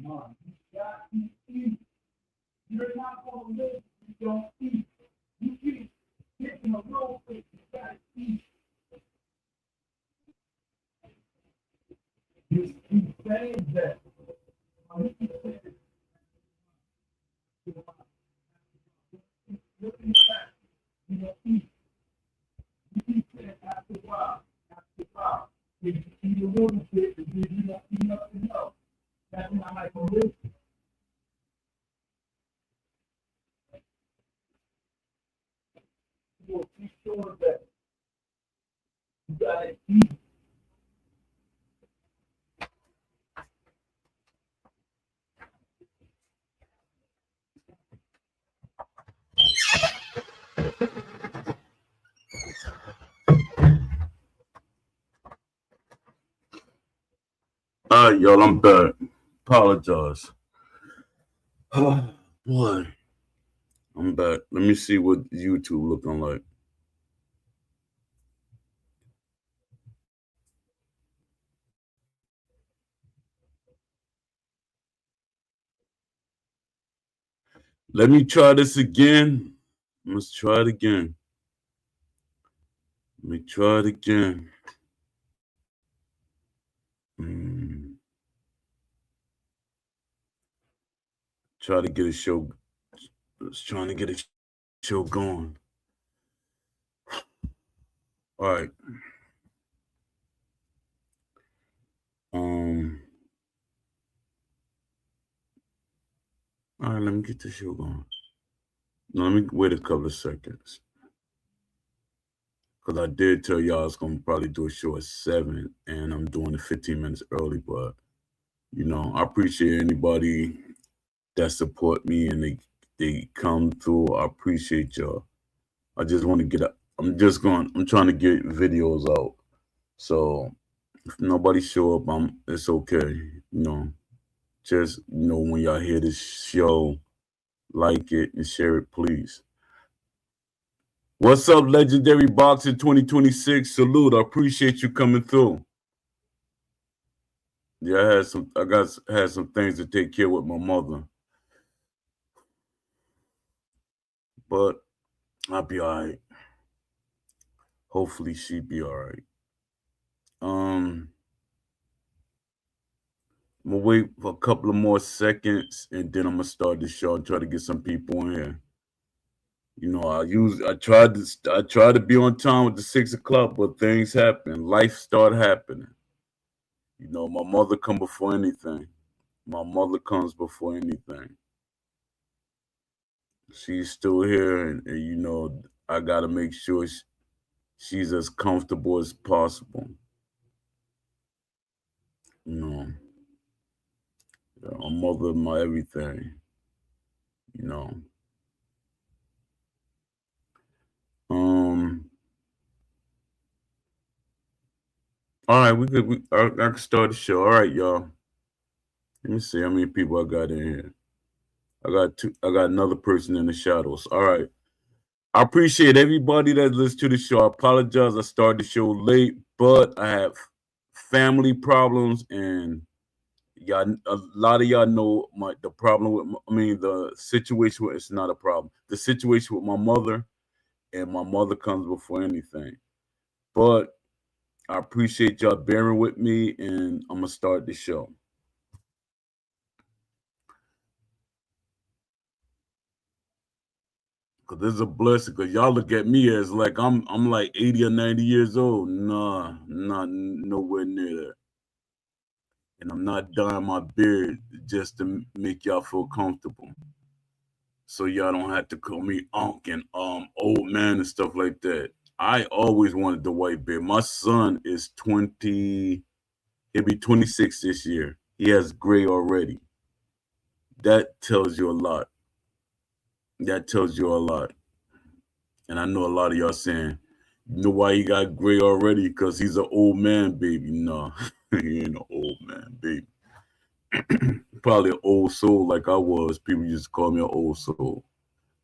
No, you got to eat. You're not going to live if you don't eat. You keep getting a little bit, you got to eat. You keep saying that. You keep saying looking back, you don't eat. You keep saying after a while, if you eat a little bit, and then you don't eat nothing else. That's not like a list. You will be sure that you got to eat. All right, y'all, I'm back. Apologize. Oh, boy. I'm back. Let me see what YouTube looking like. Let me try this again. Let's try it again. Let me try it again. Try to get a show. Trying to get a show going. All right. All right, let me get the show going. No, let me wait a couple of seconds. Because I did tell y'all I was going to probably do a show at 7, and I'm doing it 15 minutes early. But, I appreciate anybody that support me and they come through. I appreciate y'all. I just want to I'm trying to get videos out. So if nobody show up, it's okay. Just, when y'all hear this show, like it and share it, please. What's up, Legendary Boxing 2026? Salute. I appreciate you coming through. Yeah, I had some things to take care of with my mother. But I'll be all right. Hopefully she'll be all right. I'm gonna wait for a couple of more seconds and then I'm gonna start the show and try to get some people in here. I tried to be on time with the 6 o'clock, but things happen. Life start happening. My mother come before anything. My mother comes before anything. She's still here, and I gotta make sure she's as comfortable as possible. You know, my mother, my everything. You know. All All right, we could. I can start the show. All right, y'all. Let me see how many people I got in here. I got two. I got another person in the shadows. All right. I appreciate everybody that listens to the show. I apologize. I started the show late, but I have family problems, and y'all, a lot of y'all know the problem with. The situation with it's not a problem. The situation with my mother, and my mother comes before anything. But I appreciate y'all bearing with me, and I'm gonna start the show. Cause this is a blessing. Cause y'all look at me as like I'm like 80 or 90 years old. Nah, not nowhere near that. And I'm not dyeing my beard just to make y'all feel comfortable. So y'all don't have to call me Unc and old man and stuff like that. I always wanted the white beard. My son is 20. He'll be 26 this year. He has gray already. That tells you a lot. That tells you a lot. And I know a lot of y'all saying, you know why he got gray already? Because he's an old man, baby. No, he ain't an old man, baby. Probably an old soul like I was. People used to call me an old soul.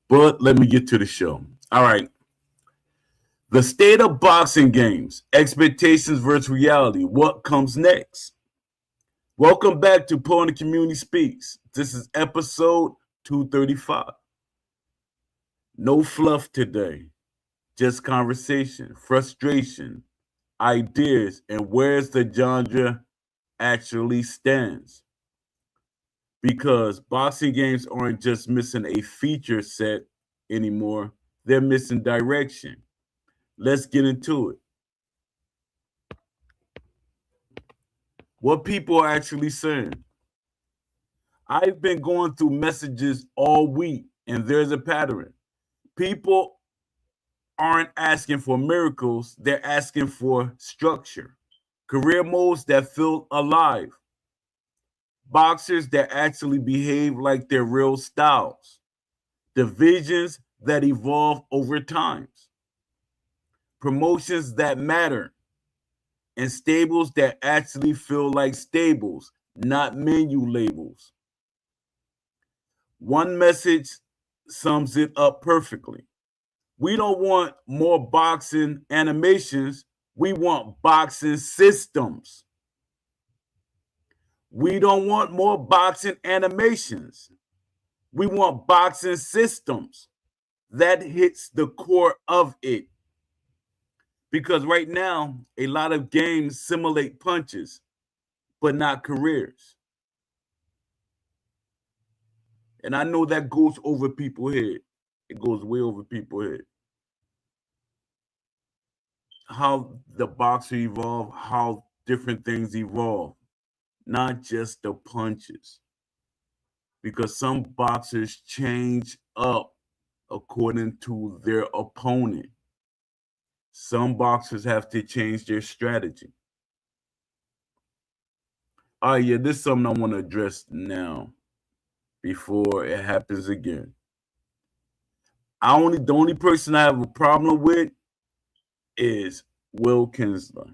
But let me get to the show. All right. The state of boxing games, expectations versus reality. What comes next? Welcome back to Paul and the Community Speaks. This is episode 235. No fluff today, just conversation, frustration, ideas, and where's the genre actually stands. Because boxing games aren't just missing a feature set anymore, they're missing direction. Let's get into it. What people are actually saying. I've been going through messages all week, and there's a pattern. People aren't asking for miracles, they're asking for structure. Career modes that feel alive. Boxers that actually behave like their real styles. Divisions that evolve over times. Promotions that matter. And stables that actually feel like stables, not menu labels. One message sums it up perfectly. We don't want more boxing animations. We want boxing systems. We don't want more boxing animations. We want boxing systems. That hits the core of it. Because right now, a lot of games simulate punches, but not careers. And I know that goes over people's head. It goes way over people's head. How the boxer evolved, how different things evolve, not just the punches. Because some boxers change up according to their opponent. Some boxers have to change their strategy. Oh yeah, this is something I want to address now before it happens again. The only person I have a problem with is Will Kinsler.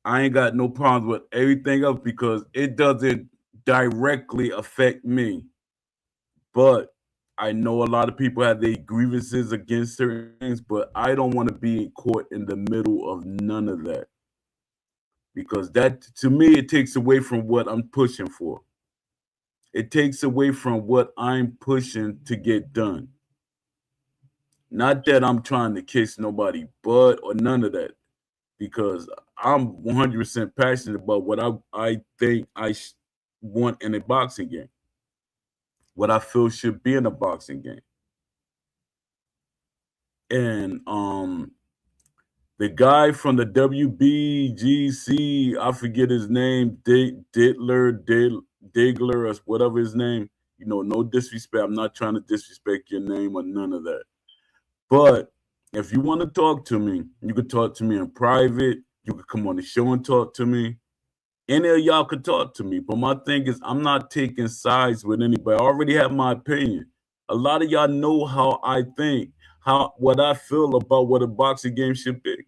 I ain't got no problems with everything else because it doesn't directly affect me. But I know a lot of people have their grievances against certain things, but I don't want to be caught in the middle of none of that. Because that, to me, it takes away from what I'm pushing for. It takes away from what I'm pushing to get done. Not that I'm trying to kiss nobody butt or none of that, because I'm 100% passionate about what I think I want in a boxing game, what I feel should be in a boxing game. And the guy from the WBGC, I forget his name, Diggler, or whatever his name. You know, no disrespect. I'm not trying to disrespect your name or none of that. But if you want to talk to me, you can talk to me in private. You can come on the show and talk to me. Any of y'all could talk to me. But my thing is, I'm not taking sides with anybody. I already have my opinion. A lot of y'all know how I think, what I feel about what a boxing game should be.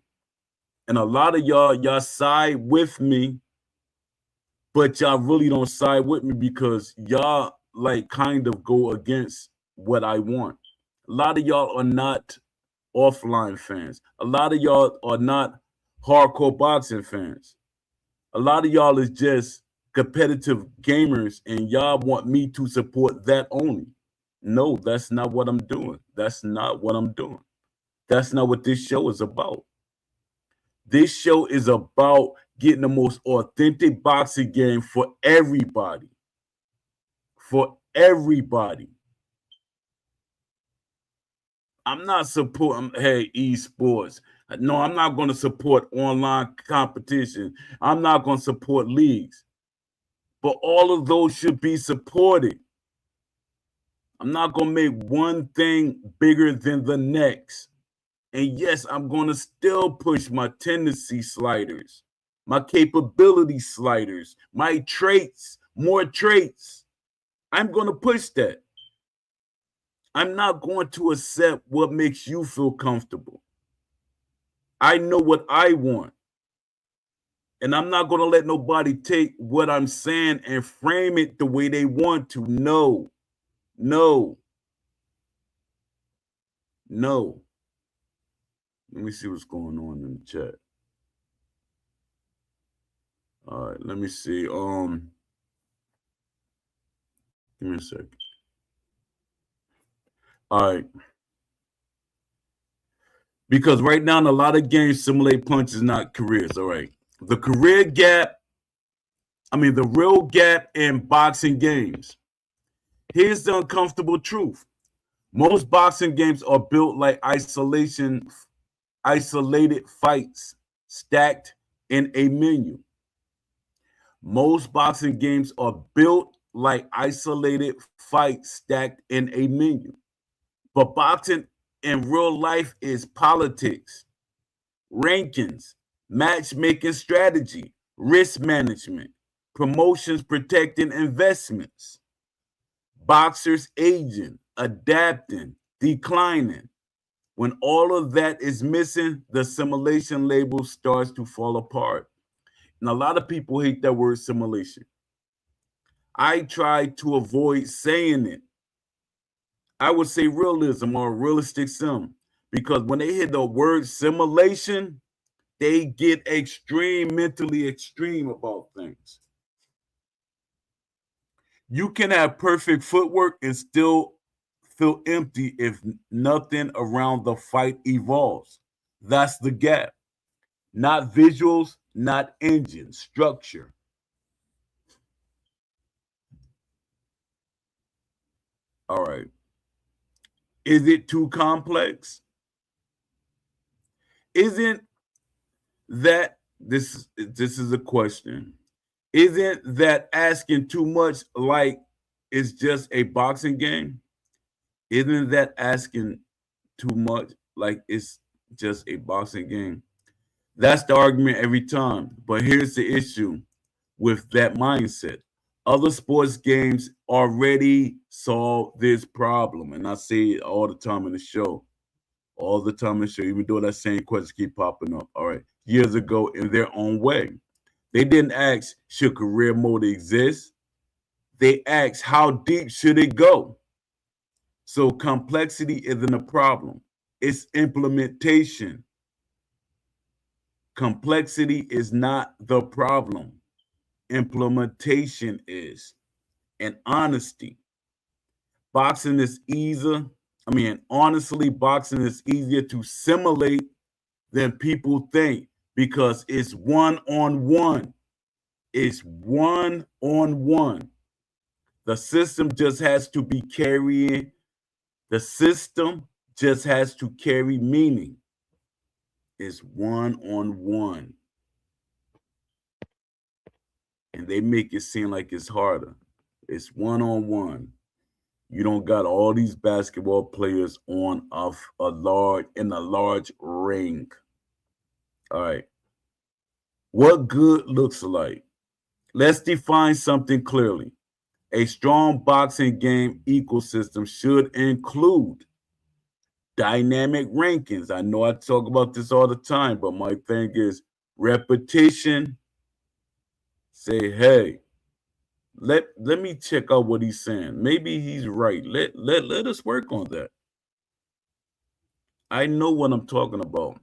And a lot of y'all side with me, but y'all really don't side with me because y'all like kind of go against what I want. A lot of y'all are not offline fans. A lot of y'all are not hardcore boxing fans. A lot of y'all is just competitive gamers and y'all want me to support that only. No, that's not what I'm doing. That's not what I'm doing. That's not what this show is about. This show is about getting the most authentic boxing game for everybody. For everybody. I'm not supporting, hey, esports. No, I'm not going to support online competition. I'm not going to support leagues. But all of those should be supported. I'm not going to make one thing bigger than the next. And yes, I'm going to still push my tendency sliders, my capability sliders, my traits, more traits. I'm going to push that. I'm not going to accept what makes you feel comfortable. I know what I want. And I'm not going to let nobody take what I'm saying and frame it the way they want to. No. No. No. Let me see what's going on in the chat. All right, let me see. Give me a second. All right. Because right now in a lot of games simulate punches, not careers. All right. The career gap, the real gap in boxing games. Here's the uncomfortable truth. Most boxing games are built like isolated fights stacked in a menu. Most boxing games are built like isolated fights stacked in a menu. But boxing in real life is politics, rankings, matchmaking strategy, risk management, promotions protecting investments, boxers aging, adapting, declining. When all of that is missing, the simulation label starts to fall apart. And a lot of people hate that word simulation. I try to avoid saying it. I would say realism or realistic sim, because when they hear the word simulation, they get mentally extreme about things. You can have perfect footwork and still feel empty if nothing around the fight evolves. That's the gap. Not visuals, not engine, structure. All right. Is it too complex? Isn't that this is a question. Isn't that asking too much like it's just a boxing game? Isn't that asking too much like it's just a boxing game? That's the argument every time. But here's the issue with that mindset. Other sports games already solve this problem. And I say it all the time in the show. All the time in the show, even though that same question keep popping up. All right. Years ago in their own way. They didn't ask, should career mode exist? They asked, how deep should it go? So complexity isn't a problem. It's implementation. Complexity is not the problem. Implementation is. And honesty. Boxing is easier. Honestly, boxing is easier to simulate than people think because it's one-on-one. It's one-on-one. The system just has to be carrying. The system just has to carry meaning. It's one-on-one. And they make it seem like it's harder. It's one-on-one. You don't got all these basketball players on a large ring. All right. What good looks like? Let's define something clearly. A strong boxing game ecosystem should include dynamic rankings. I know I talk about this all the time, but my thing is repetition. Say, hey, let me check out what he's saying. Maybe he's right. Let us work on that. I know what I'm talking about.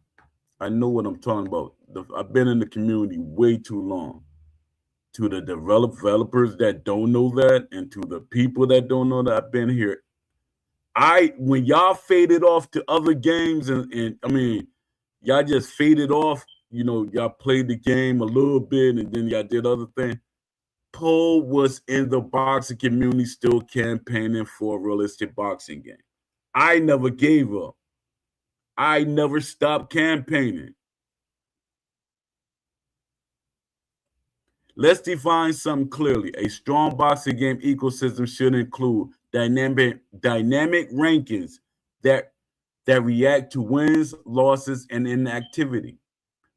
I know what I'm talking about. I've been in the community way too long. To the developers that don't know that, and to the people that don't know that, I've been here. When y'all faded off to other games, and I mean, y'all just faded off. Y'all played the game a little bit, and then y'all did other things. Paul was in the boxing community still campaigning for a realistic boxing game. I never gave up. I never stopped campaigning. Let's define something clearly. A strong boxing game ecosystem should include dynamic rankings that react to wins, losses, and inactivity.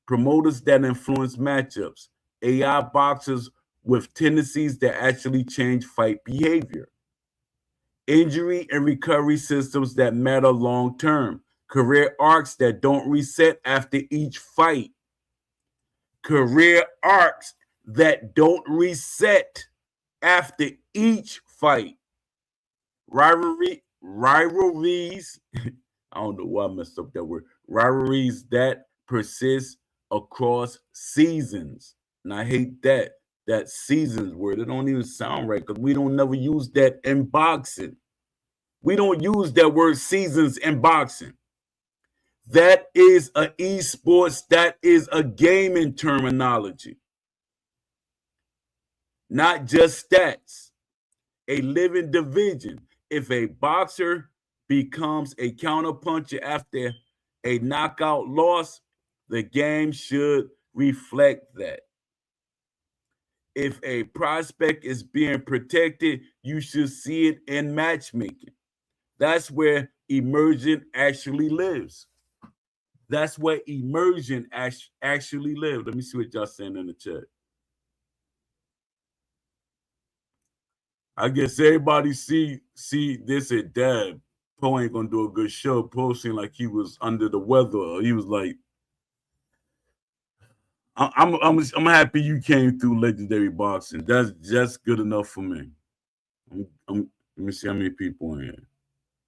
Promoters that influence matchups. AI boxers with tendencies that actually change fight behavior. Injury and recovery systems that matter long term. Career arcs that don't reset after each fight. Career arcs that don't reset after each fight. Rivalries, I don't know why I messed up that word. Rivalries that persist across seasons. And I hate that seasons word. It don't even sound right because we don't never use that in boxing. We don't use that word seasons in boxing. That is a esports. That is a gaming terminology. Not just stats. A living division. If a boxer becomes a counterpuncher after a knockout loss, the game should reflect that. If a prospect is being protected, you should see it in matchmaking. That's where immersion actually lives. That's where immersion actually lives. Let me see what y'all saying in the chat. I guess everybody see this at Dab. Poe ain't gonna do a good show. Poe seemed like he was under the weather. He was like, I'm happy you came through Legendary Boxing. That's just good enough for me. Let me see how many people in here.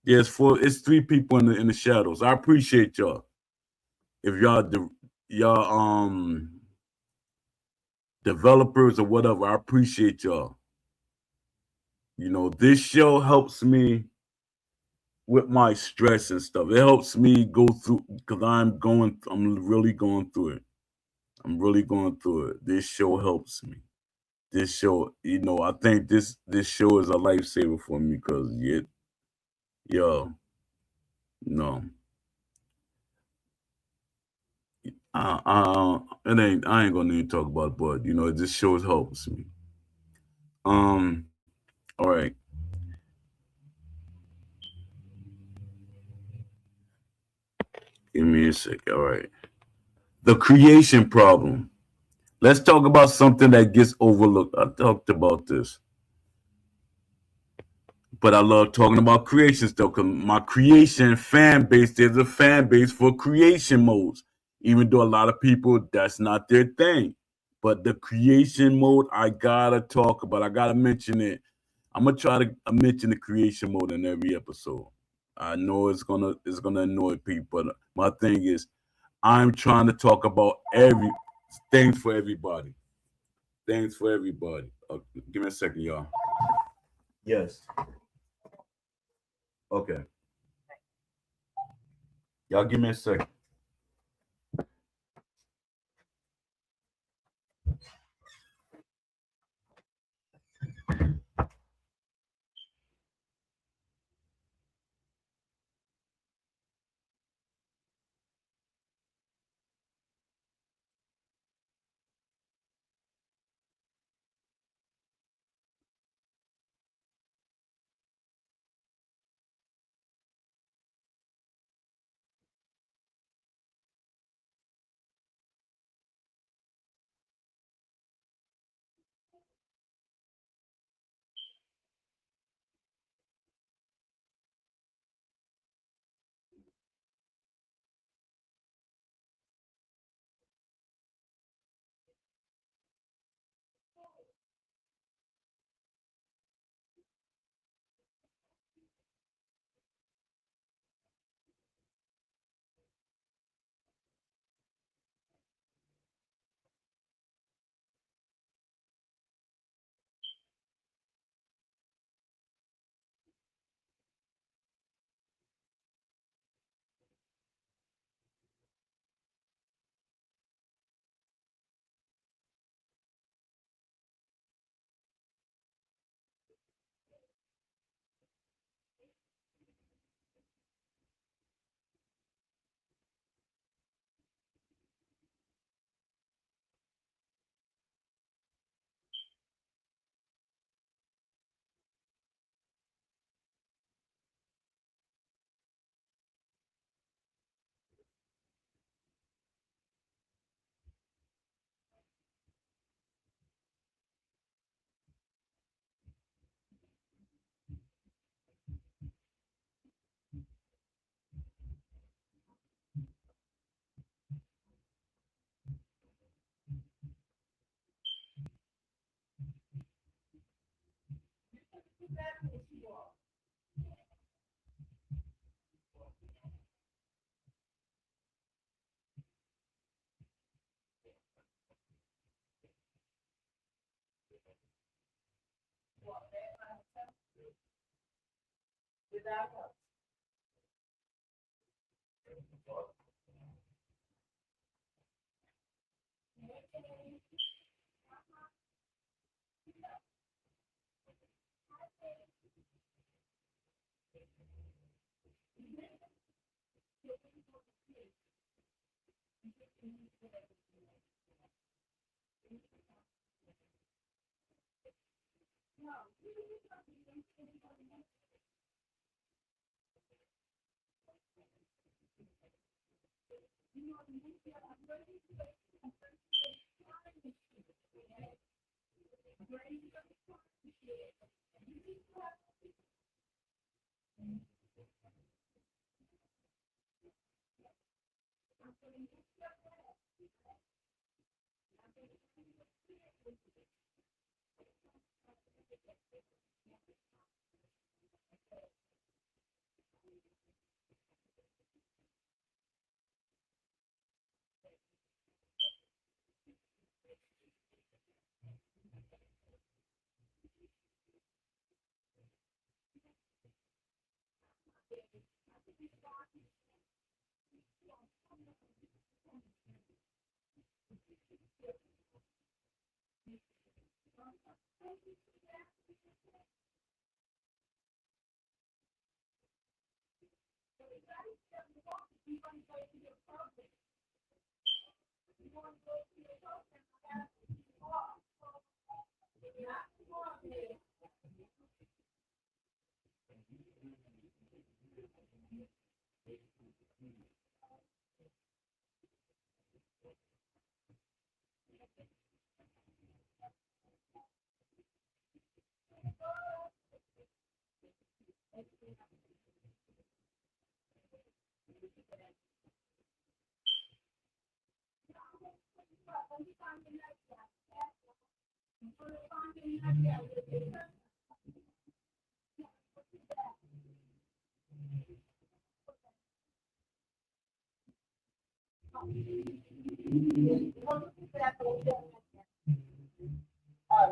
Yeah, it's 3 people in the shadows. I appreciate y'all. If y'all developers or whatever, I appreciate y'all. This show helps me with my stress and stuff. It helps me go through because I'm really going through it. I'm really going through it. This show helps me. This show, I think this show is a lifesaver for me because no. I ain't gonna even talk about it, but this show helps me. All right. Give me a sec. All right. The creation problem. Let's talk about something that gets overlooked. I talked about this. But I love talking about creation stuff because my creation fan base, there's a fan base for creation modes. Even though a lot of people, that's not their thing. But the creation mode, I gotta talk about. I gotta mention it. I'm gonna try to mention the creation mode in every episode. I know it's gonna annoy people, but my thing is, I'm trying to talk about things for everybody. Things for everybody. Give me a second, y'all. Yes. Okay. Y'all give me a second.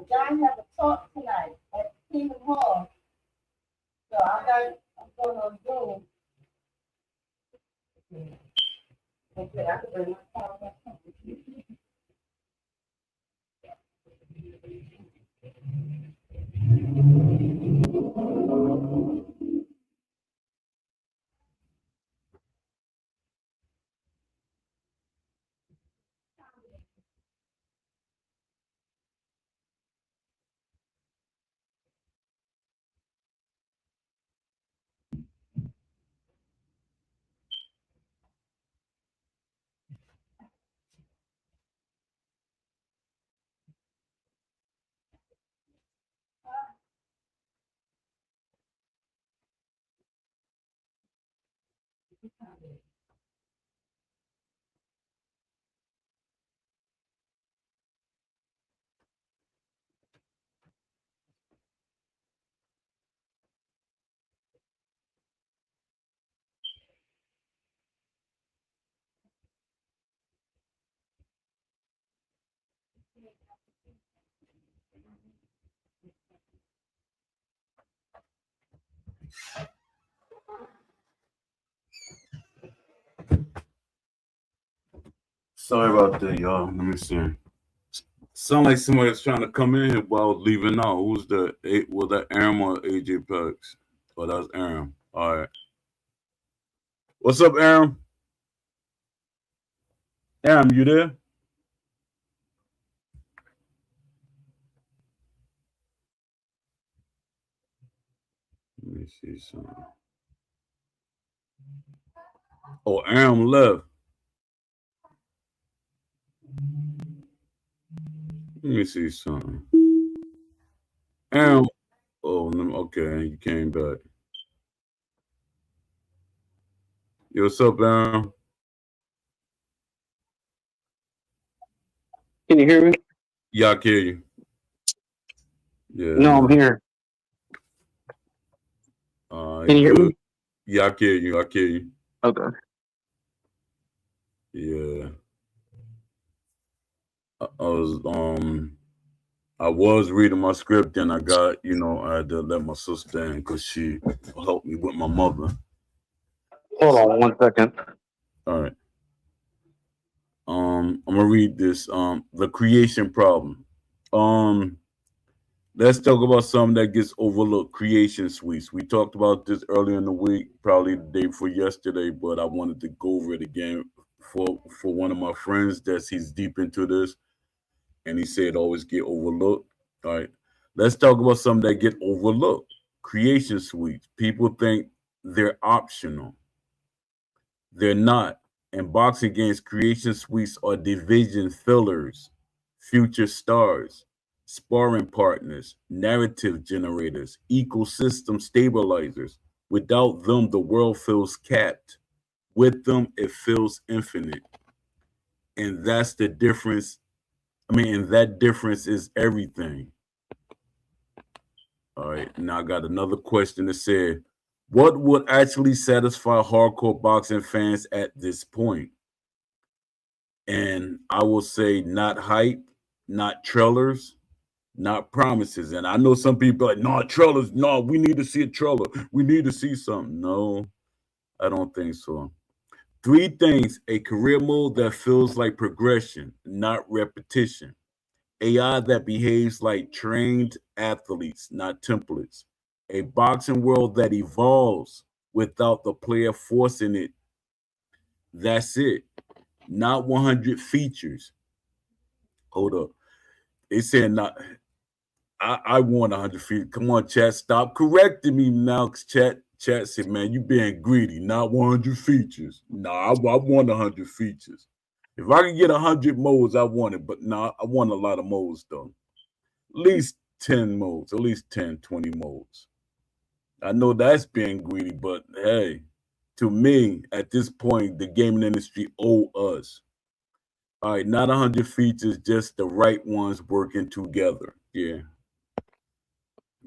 John have a talk tonight at Kingdom Hall. So I'm gonna go. Okay, I can bring my car back home. Sorry about that, y'all. Let me see. Sound like somebody's trying to come in here while leaving out. Who's the was that Aram or AJ Perks? Oh, that was Aram. All right. What's up, Aram? Aram, you there? Let me see something. Oh, Aram left. Let me see something. Aram. Oh, okay. You came back. Yo, what's up, Aram? Can you hear me? Yeah, I can hear you. Yeah. No, I'm here. Can you hear good. me? Yeah, I can hear you. I can hear you. Okay. Yeah. I was I was reading my script and I got, I had to let my sister in because she helped me with my mother. Hold on 1 second. All right. I'm gonna read this. The creation problem. Let's talk about something that gets overlooked. Creation suites. We talked about this earlier in the week, probably the day before yesterday, but I wanted to go over it again for one of my friends he's deep into this, and he said always get overlooked. All right. Let's talk about something that get overlooked. Creation suites. People think they're optional. They're not. And boxing games creation suites are division fillers, future stars, sparring partners, narrative generators, ecosystem stabilizers. Without them, the world feels capped. With them, it feels infinite. And that's the difference. And that difference is everything. All right. Now I got another question that said, what would actually satisfy hardcore boxing fans at this point? And I will say not hype, not trailers, not promises. And I know some people are like, no, trailers, no, we need to see a trailer. We need to see something. No, I don't think so. 3 things: a career mode that feels like progression, not repetition. AI that behaves like trained athletes, not templates. A boxing world that evolves without the player forcing it. That's it. Not 100 features. Hold up. They said not. I want 100 feet. Come on, chat. Stop correcting me now. Chat said, man, you being greedy. Not 100 features. Nah, I want 100 features. If I can get 100 modes, I want it. But nah, I want a lot of modes, though. At least 10 modes. At least 10, 20 modes. I know that's being greedy, but hey, to me, at this point, the gaming industry owe us. All right, not 100 features, just the right ones working together. Yeah.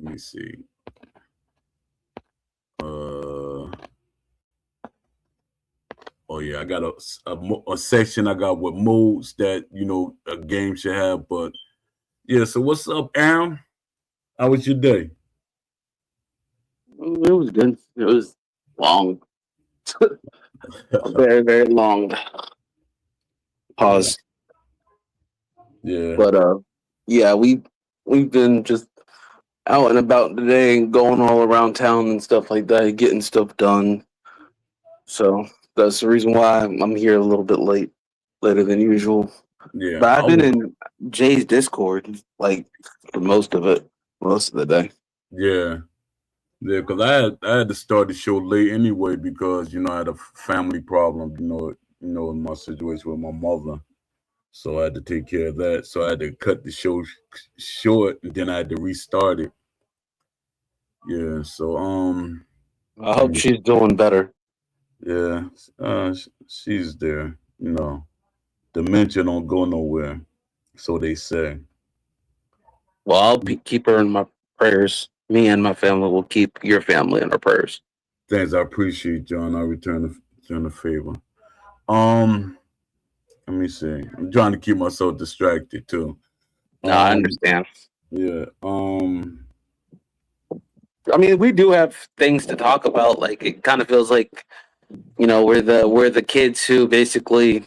Let me see. Oh yeah, I got a section I got with modes that a game should have. But yeah, so what's up, Aaron? How was your day? It was good. It was long. Very, very long. Pause. Yeah. But yeah, we've been just out and about today and going all around town and stuff like that, getting stuff done. So that's the reason why I'm here a little bit later than usual. Yeah. But I've been in Jay's Discord like for most of the day. Yeah. Yeah, because I had to start the show late anyway because I had a family problem, in my situation with my mother. So I had to take care of that. So I had to cut the show short, and then I had to restart it. Yeah. So I hope she's doing better. Yeah. She's there. Dementia don't go nowhere, so they say. Well, I'll keep her in my prayers. Me and my family will keep your family in our prayers. Thanks, I appreciate, John. I return the favor. Let me see. I'm trying to keep myself distracted too. No, I understand. Yeah. I mean, we do have things to talk about. Like, it kind of feels like, we're the kids who basically,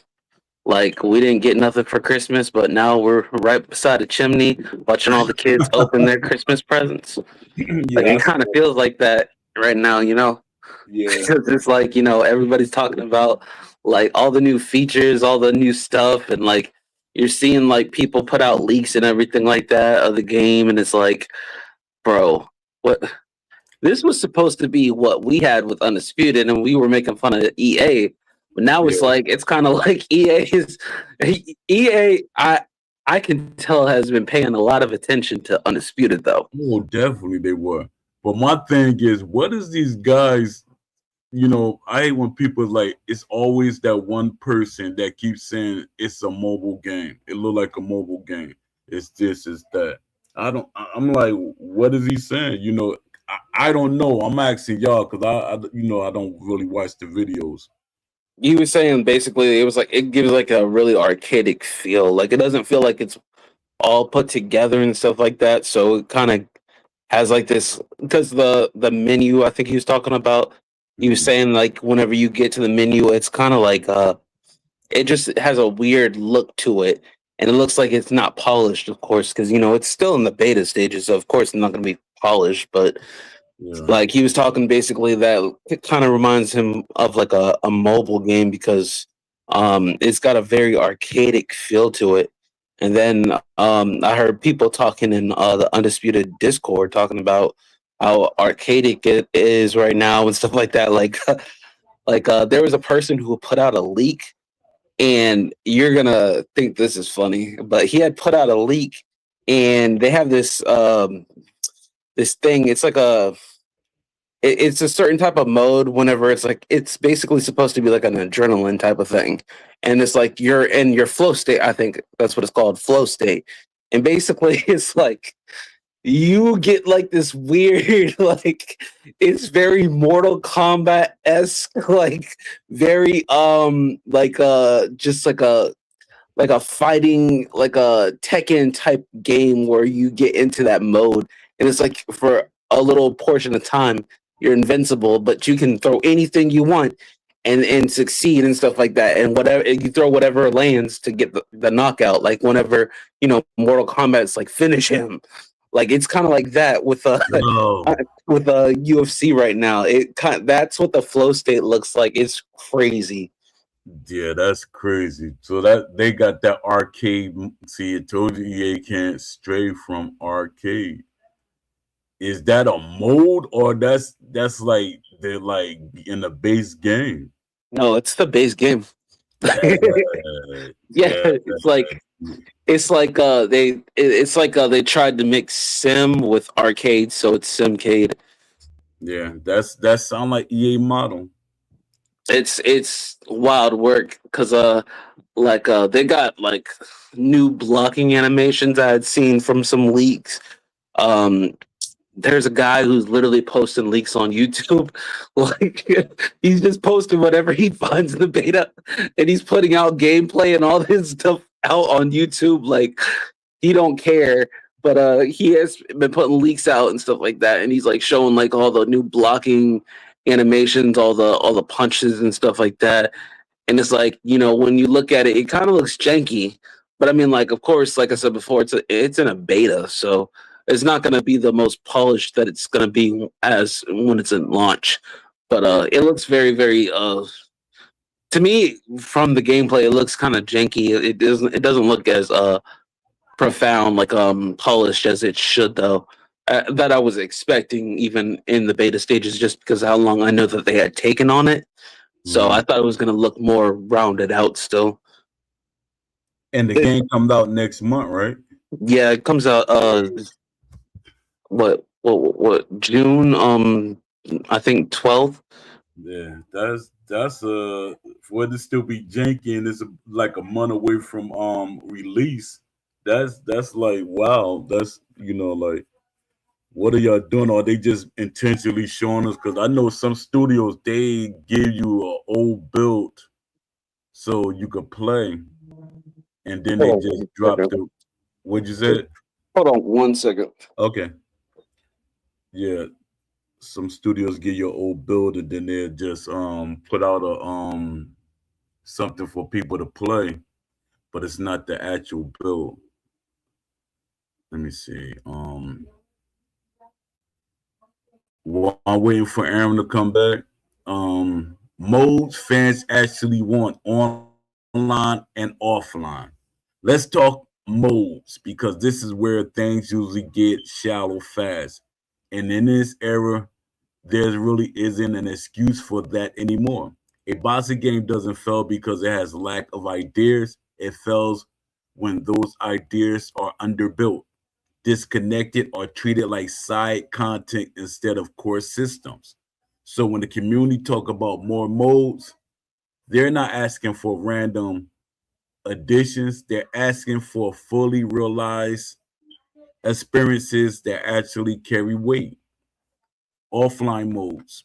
like, we didn't get nothing for Christmas, but now we're right beside a chimney watching all the kids open their Christmas presents. Like, it kind of feels like that right now, Yeah. Because it's like, everybody's talking about like all the new features, all the new stuff, and like you're seeing like people put out leaks and everything like that of the game, and it's like, bro, what? This was supposed to be what we had with Undisputed, and we were making fun of EA. But now it's like, it's kind of like EA. I can tell has been paying a lot of attention to Undisputed, though. Oh, definitely they were. But my thing is, what is these guys? I hate when people like, it's always that one person that keeps saying it's a mobile game. It look like a mobile game. It's this, it's that. I'm like, what is he saying? I don't know. I'm asking y'all because I don't really watch the videos. You were saying basically it was like, it gives like a really archaic feel. Like, it doesn't feel like it's all put together and stuff like that. So it kind of has like this, because the menu I think he was talking about. He was saying like whenever you get to the menu, it's kind of like it just has a weird look to it, and it looks like it's not polished, of course, because it's still in the beta stages. So of course, it's not going to be polished, but Yeah. like he was talking basically that it kind of reminds him of like a mobile game, because it's got a very archaic feel to it. And then I heard people talking in the Undisputed Discord talking about how archaic it is right now and stuff like that. Like there was a person who put out a leak, and you're gonna think this is funny, but he had put out a leak, and they have this thing. It's like it's a certain type of mode whenever it's basically supposed to be like an adrenaline type of thing, and it's like you're in your flow state. I think that's what it's called, flow state. And basically it's like you get like this weird like it's very Mortal Kombat-esque, like very just like a fighting, like a Tekken type game where you get into that mode, and it's like for a little portion of time you're invincible, but you can throw anything you want and succeed and stuff like that. And whatever you throw, whatever lands to get the knockout. Like whenever Mortal Kombat's like finish him. Like it's kind of like that with No. with UFC right now. That's what the flow state looks like. It's crazy. Yeah, that's crazy. So that they got that arcade. See, it told you EA can't stray from arcade. Is that a mode, or that's like they're like in the base game? No, it's the base game. Yeah, it's like they tried to mix sim with arcade, so it's Simcade. Yeah, that sound like EA model. It's wild work, because they got like new blocking animations I had seen from some leaks. There's a guy who's literally posting leaks on YouTube. Like he's just posting whatever he finds in the beta, and he's putting out gameplay and all this stuff out on YouTube. Like he don't care, but he has been putting leaks out and stuff like that, and he's like showing like all the new blocking animations, all the punches and stuff like that. And it's like, when you look at it, it kind of looks janky. But I mean, like, of course, like I said before, it's in a beta, so it's not going to be the most polished that it's going to be as when it's in launch. But it looks very, very. To me, from the gameplay, it looks kind of janky. It doesn't look as profound, like polished as it should, though. That I was expecting even in the beta stages, just because how long I know that they had taken on it. So I thought it was going to look more rounded out still. And the game comes out next month, right? Yeah, it comes out what June, I think 12th. Yeah, that's for it to still be janky and it's like a month away from release. That's like wow. That's like, what are y'all doing? Are they just intentionally showing us? Because I know some studios, they give you an old build so you could play, and then they just drop the. What'd you say? Hold on 1 second. Okay. Yeah, some studios give you an old build, and then they just put out a something for people to play, but it's not the actual build. Let me see. While I'm waiting for Aaron to come back, modes fans actually want online and offline. Let's talk modes, because this is where things usually get shallow fast. And in this era, there really isn't an excuse for that anymore. A boxing game doesn't fail because it has lack of ideas. It fails when those ideas are underbuilt, disconnected, or treated like side content instead of core systems. So when the community talk about more modes, they're not asking for random additions. They're asking for fully realized experiences that actually carry weight. Offline modes,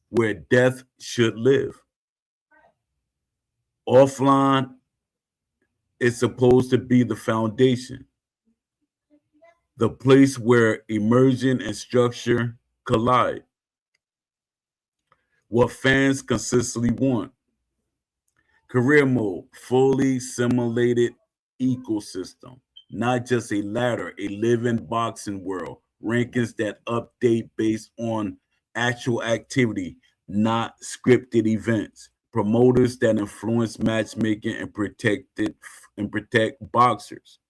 where death should live. Offline is supposed to be the foundation. the place where immersion and structure collide. What fans consistently want. Career mode, fully simulated ecosystem, not just a ladder, a living boxing world. Rankings that update based on actual activity, not scripted events. Promoters that influence matchmaking and protect boxers.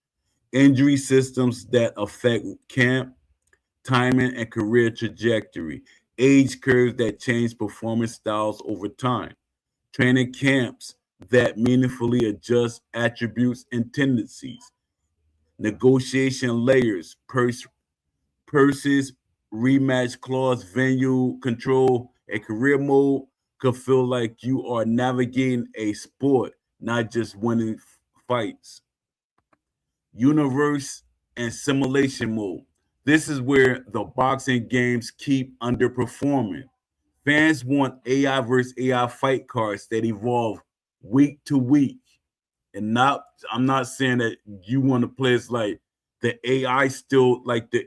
Injury systems that affect camp, timing, and career trajectory. Age curves that change performance styles over time. Training camps that meaningfully adjust attributes and tendencies. Negotiation layers, purses, rematch clause, venue control, a career mode could feel like you are navigating a sport, not just winning fights. Universe and simulation mode. This is where the boxing games keep underperforming. Fans want AI versus AI fight cards that evolve week to week. And not, I'm not saying that you want to play as like the AI still like the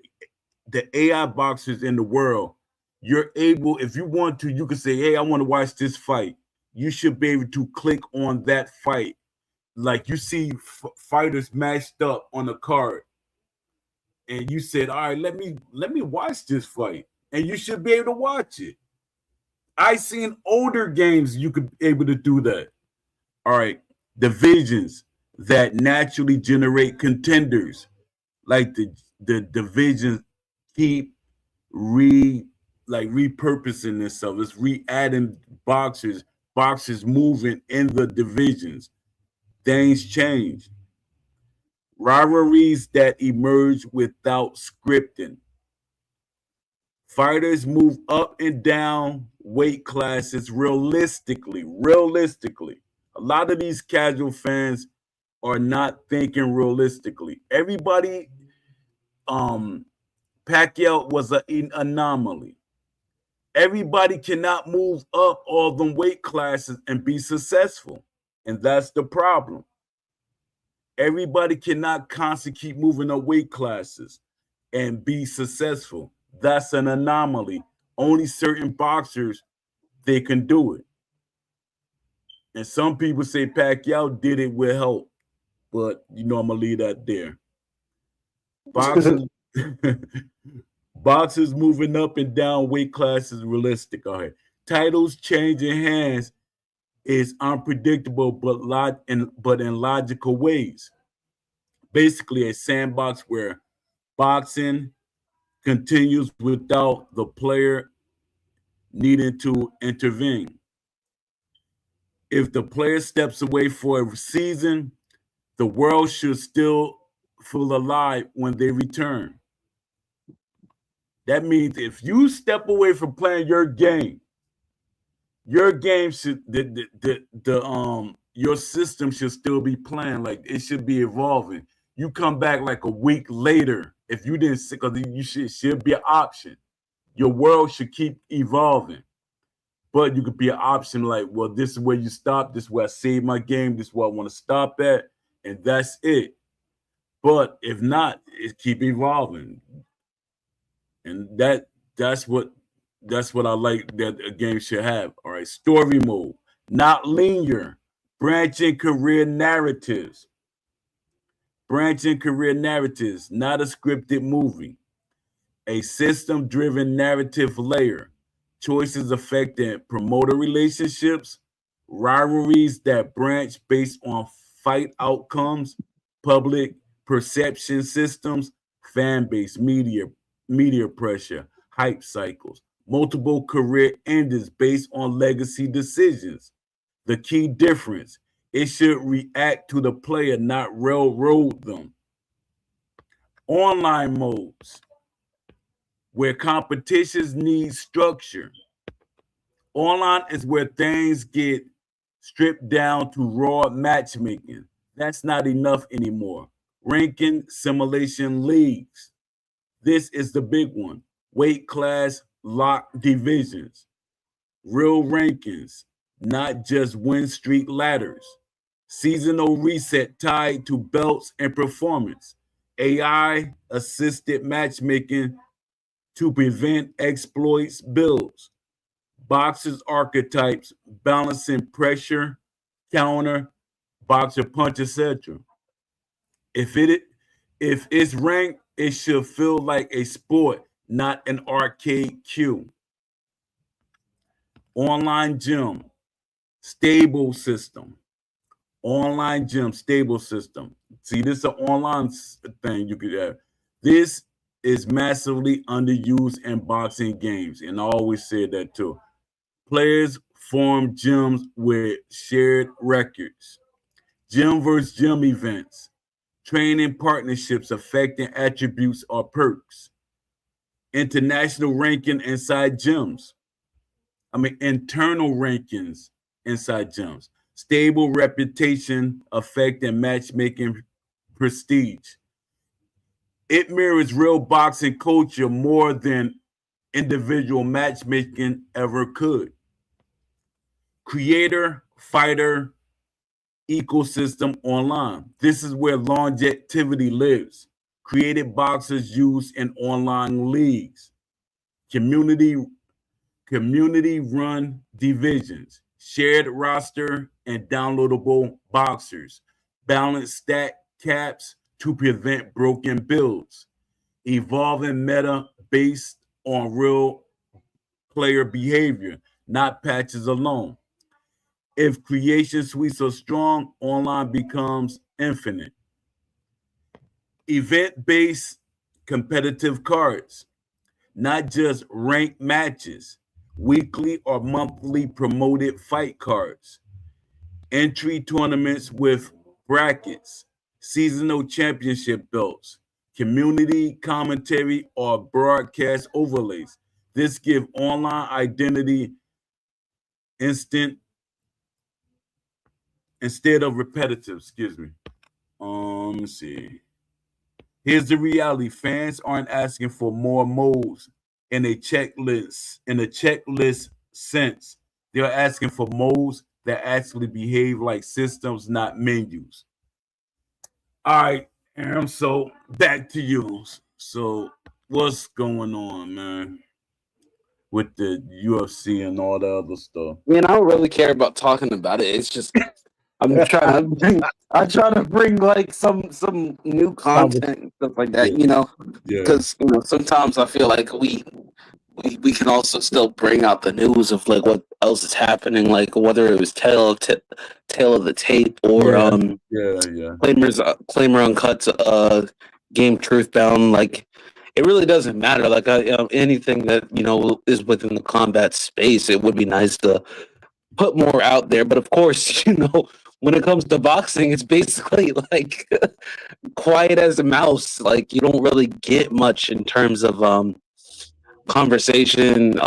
AI boxers in the world. You're able, if you want to, you can say, hey, I want to watch this fight. You should be able to click on that fight. Like you see fighters matched up on a card, and you said, all right, let me watch this fight. And you should be able to watch it. I seen older games you could be able to do that. All right, divisions that naturally generate contenders, like the divisions keep repurposing themselves. It's re-adding boxers moving in the divisions. Things change. Rivalries that emerge without scripting. Fighters move up and down weight classes realistically. A lot of these casual fans are not thinking realistically. Everybody, Pacquiao was an anomaly. Everybody cannot move up all them weight classes and be successful. And that's the problem. Everybody cannot constantly keep moving up weight classes and be successful. That's an anomaly. Only certain boxers, they can do it. And some people say Pacquiao did it with help. But, I'm going to leave that there. Boxers moving up and down weight classes realistic. All right. Titles changing hands is unpredictable, but in logical ways. Basically, a sandbox where boxing continues without the player needing to intervene. If the player steps away for a season, the world should still feel alive when they return. That means if you step away from playing your game should your system should still be playing, like it should be evolving. You come back like a week later if you didn't, because you should be an option. Your world should keep evolving, but you could be an option like, well, this is where you stop. This is where I save my game. This is where I want to stop at, and that's it. But if not, it keep evolving, and that's what I like that a game should have. All right, story mode, not linear, branching career narratives. Branching career narratives, not a scripted movie. A system-driven narrative layer. Choices affecting promoter relationships, rivalries that branch based on fight outcomes, public perception systems, fan base, media pressure, hype cycles, multiple career endings based on legacy decisions. The key difference, it should react to the player, not railroad them. Online modes, where competitions need structure. Online is where things get stripped down to raw matchmaking. That's not enough anymore. Ranking simulation leagues. This is the big one. Weight class lock divisions. Real rankings, not just win streak ladders. Seasonal reset tied to belts and performance. AI assisted matchmaking to prevent exploits builds, boxers archetypes, balancing pressure, counter, boxer punch, etc. If it's ranked, it should feel like a sport, not an arcade cue. Online gym, stable system. Online gym, stable system. See, this is an online thing you could have. This is massively underused in boxing games, and I always say that too. Players form gyms with shared records, gym versus gym events, training partnerships affecting attributes or perks, international ranking inside gyms. Internal rankings inside gyms, stable reputation affecting matchmaking prestige. It mirrors real boxing culture more than individual matchmaking ever could. Creator, fighter, ecosystem online. This is where longevity lives. Created boxers used in online leagues. Community run divisions. Shared roster and downloadable boxers. Balanced stat caps to prevent broken builds. Evolving meta based on real player behavior, not patches alone. If creation suites are strong, online becomes infinite. Event-based competitive cards, not just ranked matches, weekly or monthly promoted fight cards, entry tournaments with brackets, seasonal championship belts, community commentary or broadcast overlays. This gives online identity instant instead of repetitive. Excuse me. Let's see. Here's the reality: fans aren't asking for more modes in a checklist sense. They're asking for modes that actually behave like systems, not menus. All right, Aaron. So back to you. So what's going on, man, with the UFC and all the other stuff? I mean, I don't really care about talking about it. It's just I try to bring like some new content and stuff like that, Yeah. because sometimes I feel like we can also still bring out the news of like what else is happening, like whether it was tail of the tape or Claimer Uncut, Game Truth Bound. Like it really doesn't matter. Like anything that is within the combat space, it would be nice to put more out there. But of course, when it comes to boxing, it's basically like quiet as a mouse. Like you don't really get much in terms of conversation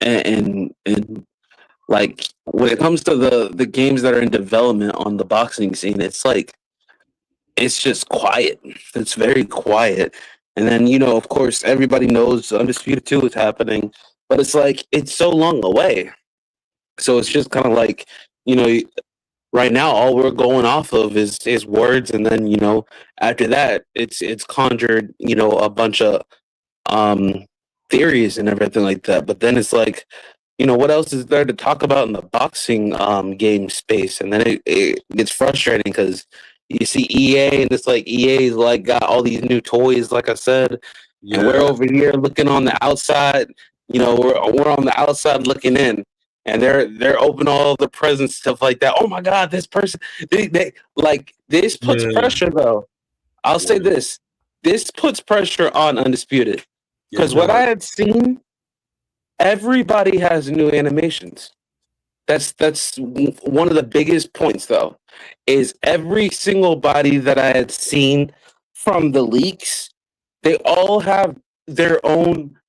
and like when it comes to the games that are in development on the boxing scene, it's like it's just quiet. It's very quiet. And then of course everybody knows Undisputed 2 is happening, but it's like it's so long away. So it's just kind of like right now all we're going off of is words, and then after that it's conjured a bunch of theories and everything like that. But then it's like, what else is there to talk about in the boxing game space? And then it gets frustrating because you see EA, and it's like EA's like got all these new toys, like I said, and we're over here looking on the outside. We're on the outside looking in, and they're open all the presents, stuff like that. Oh my God, this person, they like this puts pressure though. I'll say this puts pressure on Undisputed. Because what I had seen, everybody has new animations. That's one of the biggest points, though, is every single body that I had seen from the leaks, they all have their own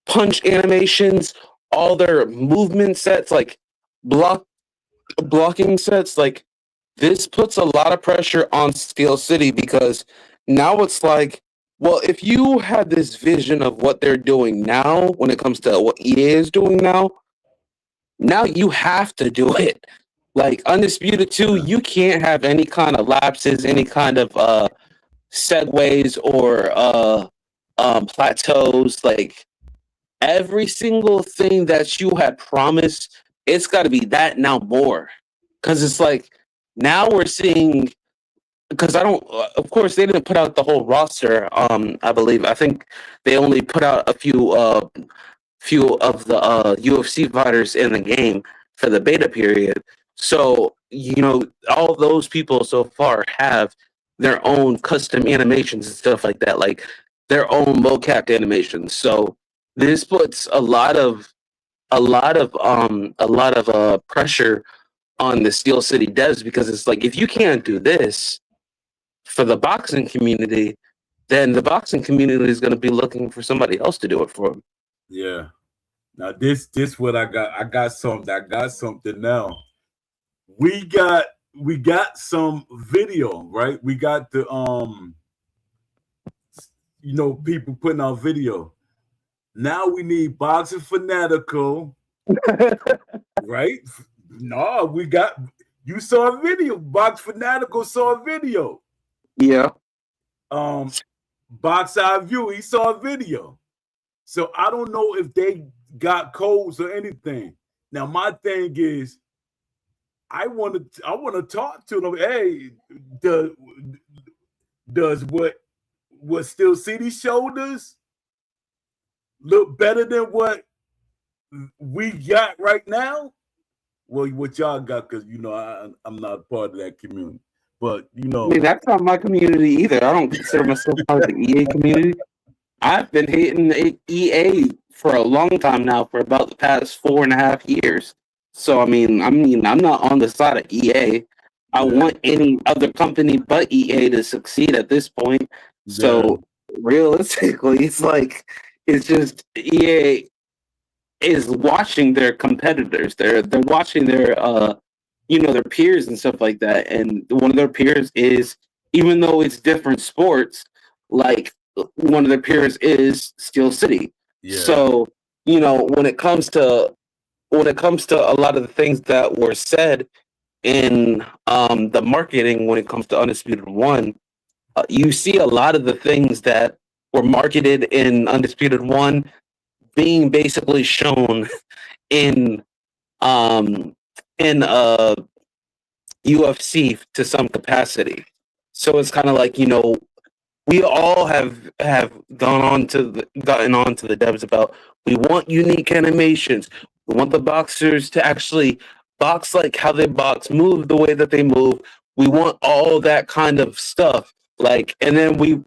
punch animations, all their movement sets, like blocking sets. Like this puts a lot of pressure on Steel City, because now it's like, well, if you had this vision of what they're doing now when it comes to what EA is doing now you have to do it. Like Undisputed 2, you can't have any kind of lapses, any kind of segues or plateaus. Like every single thing that you had promised, it's got to be that now more, because it's like now we're seeing. Because I don't, of course, they didn't put out the whole roster. I think they only put out a few of the UFC fighters in the game for the beta period. So all those people so far have their own custom animations and stuff like that, like their own mocap animations. So this puts a lot of pressure on the Steel City devs, because it's like, if you can't do this for the boxing community, then the boxing community is going to be looking for somebody else to do it for them. Yeah. Now this what I got. I got something now. We got some video, right? We got the people putting out video. Now we need Boxing Fanatical, right? No, you saw a video. Box Fanatical saw a video. Yeah. Box Eye View, he saw a video. So I don't know if they got codes or anything. Now my thing is, I want to talk to them. Hey, does what Steel City showed us look better than what we got right now? Well, what y'all got? Because I'm not part of that community. But I mean, that's not my community either. I don't consider myself part of the EA community. I've been hating EA for a long time now, for about the past 4.5 years. So I mean, I'm not on the side of EA. I want any other company but EA to succeed at this point. Yeah. So realistically, it's just EA is watching their competitors. They're watching their their peers and stuff like that. And one of their peers is, even though it's different sports, like one of their peers is Steel City. Yeah. So, when it comes to a lot of the things that were said in the marketing, when it comes to Undisputed One, you see a lot of the things that were marketed in Undisputed One being basically shown in UFC to some capacity. So it's kind of like, we all have gotten on to the devs about, we want unique animations. We want the boxers to actually box like how they box, move the way that they move. We want all that kind of stuff. Like, and then you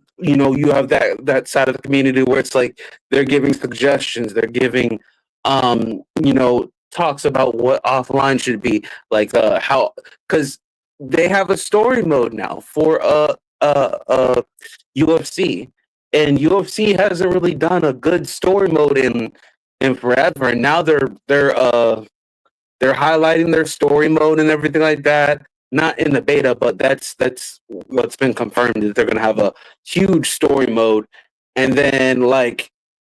have that side of the community where it's like they're giving suggestions, they're giving talks about what offline should be, like how, because they have a story mode now for UFC, and UFC hasn't really done a good story mode in forever, and now they're highlighting their story mode and everything like that. Not in the beta, but that's what's been confirmed, that they're gonna have a huge story mode. And then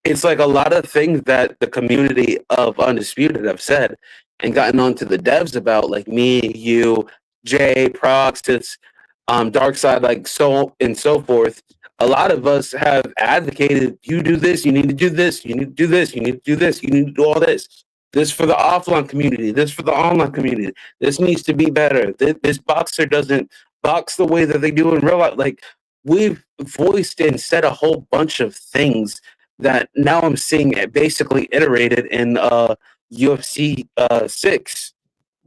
it's like a lot of things that the community of Undisputed have said and gotten onto the devs about, like me, you, Jay, Prox, Darkseid, so and so forth. A lot of us have advocated, you do this, you need to do this, you need to do this, you need to do this, you need to do all this. This for the offline community, this for the online community. This needs to be better. This boxer doesn't box the way that they do in real life. Like, we've voiced and said a whole bunch of things that now I'm seeing it basically iterated in UFC 6.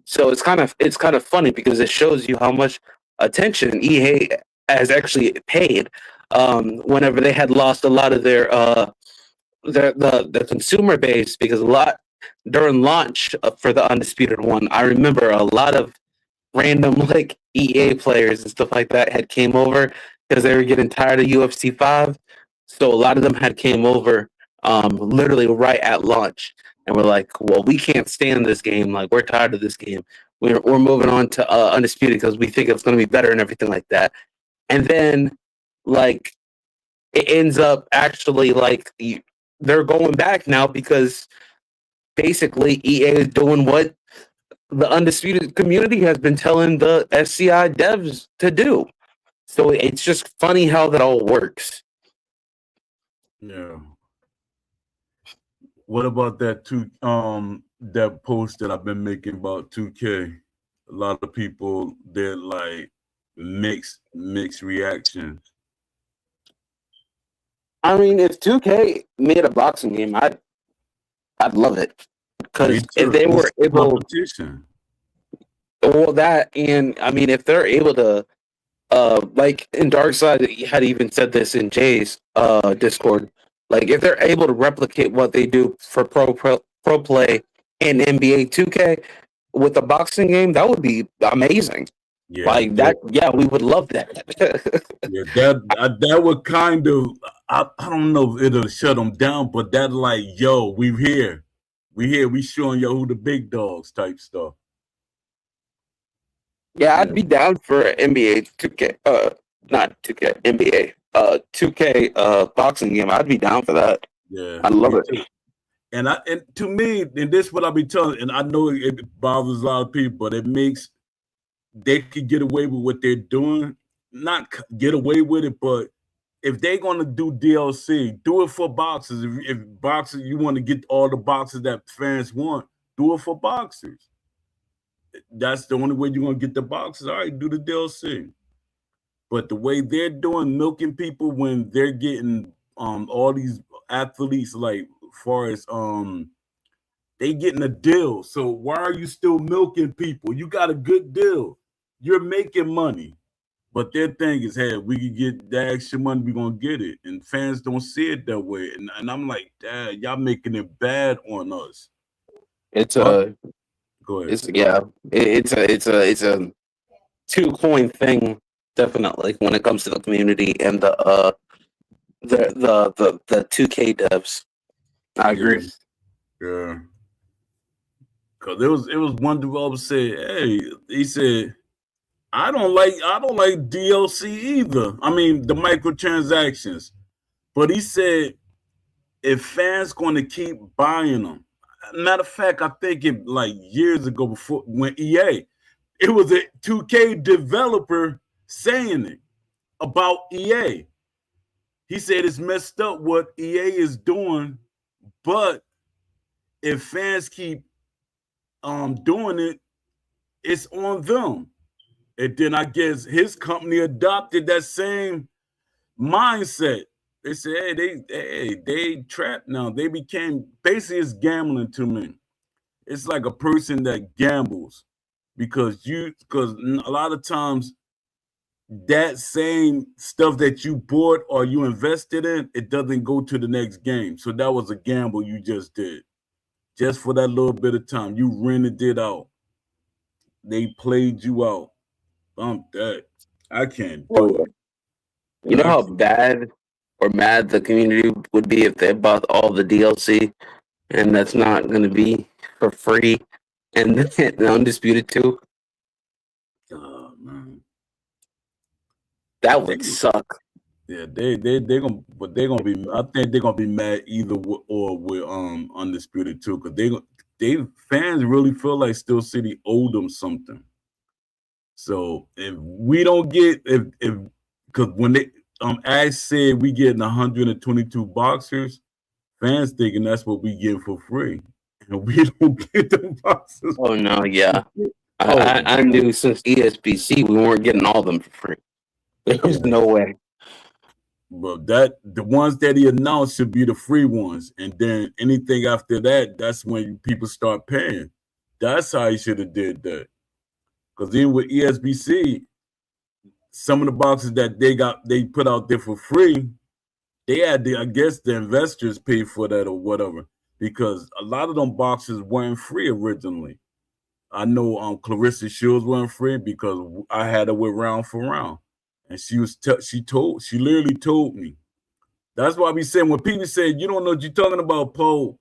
So it's kind of funny, because it shows you how much attention EA has actually paid whenever they had lost a lot of their the consumer base, because a lot during launch for the Undisputed One, I remember a lot of random EA players and stuff like that had came over because they were getting tired of UFC 5. So a lot of them had came over literally right at launch, and we're like, well, we can't stand this game. Like, we're tired of this game. We're moving on to Undisputed because we think it's going to be better and everything like that. And then it ends up actually they're going back now, because basically EA is doing what the Undisputed community has been telling the SCI devs to do. So it's just funny how that all works. Yeah. What about that post that I've been making about 2K? A lot of people they're like mixed reactions. I mean, if 2K made a boxing game, I'd love it Me because if too. they were It's able, competition. well, that and I mean, if they're able to, like in Darkside had even said this in Jay's Discord, like if they're able to replicate what they do for pro play in NBA 2K with a boxing game, that would be amazing. Yeah, Like that, yeah, we would love that. yeah, that would kind of I don't know if it'll shut them down, but that like, yo, we here, we showing you who the big dogs type stuff. Yeah, I'd be down for NBA 2K, not 2K, NBA, 2K, boxing game. I'd be down for that. Yeah, I love me it. too. And to me, and this what I be telling, and I know it bothers a lot of people, but it makes they could get away with what they're doing. Not get away with it, but if they're gonna do DLC, do it for boxers. If boxers, you want to get all the boxes that fans want, do it for boxers. That's the only way you're gonna get the boxes. All right, do the DLC. But the way they're doing, milking people when they're getting all these athletes, like far as they getting a deal. So why are you still milking people? You got a good deal. You're making money. But their thing is, hey, we can get the extra money, we're gonna get it. And fans don't see it that way. And I'm like, Dad, y'all making it bad on us. It's But a, go ahead. it's yeah, it's a 2 coin thing, definitely when it comes to the community and the 2K devs. I agree. Yeah. Cause it was one developer said, hey, he said, I don't like DLC either. I mean the microtransactions. But he said if fans going to keep buying them, matter of fact, I think it like years ago before when EA, it was a 2K developer saying it about EA. He said it's messed up what EA is doing, but if fans keep doing it, it's on them. And then I guess his company adopted that same mindset. They said, hey, they trapped now. They became basically it's gambling to me. It's like a person that gambles because a lot of times that same stuff that you bought or you invested in, it doesn't go to the next game. So that was a gamble you just did. Just for that little bit of time. You rented it out. They played you out. That. I can't do it. You know I how can't. bad or mad the community would be if they bought all the DLC and that's not going to be for free and the Undisputed 2? Oh, man. That would suck. Yeah, they're gonna be. I think they're gonna be mad either or with Undisputed too, because they fans really feel like Steel City owed them something. So if we don't get if because when they Ash said we getting 122 boxers, fans thinking that's what we get for free, and we don't get the boxers. Oh no, yeah. Oh, I knew since ESBC we weren't getting all of them for free. There's no way. But the ones that he announced should be the free ones, and then anything after that, that's when people start paying. That's how he should have did that. Because even with ESBC, some of the boxes that they put out there for free, they had I guess the investors paid for that or whatever. Because a lot of them boxes weren't free originally. I know Clarissa Shields weren't free because I had her with round for round. And she literally told me. That's why I be saying when people say you don't know what you're talking about, Poe,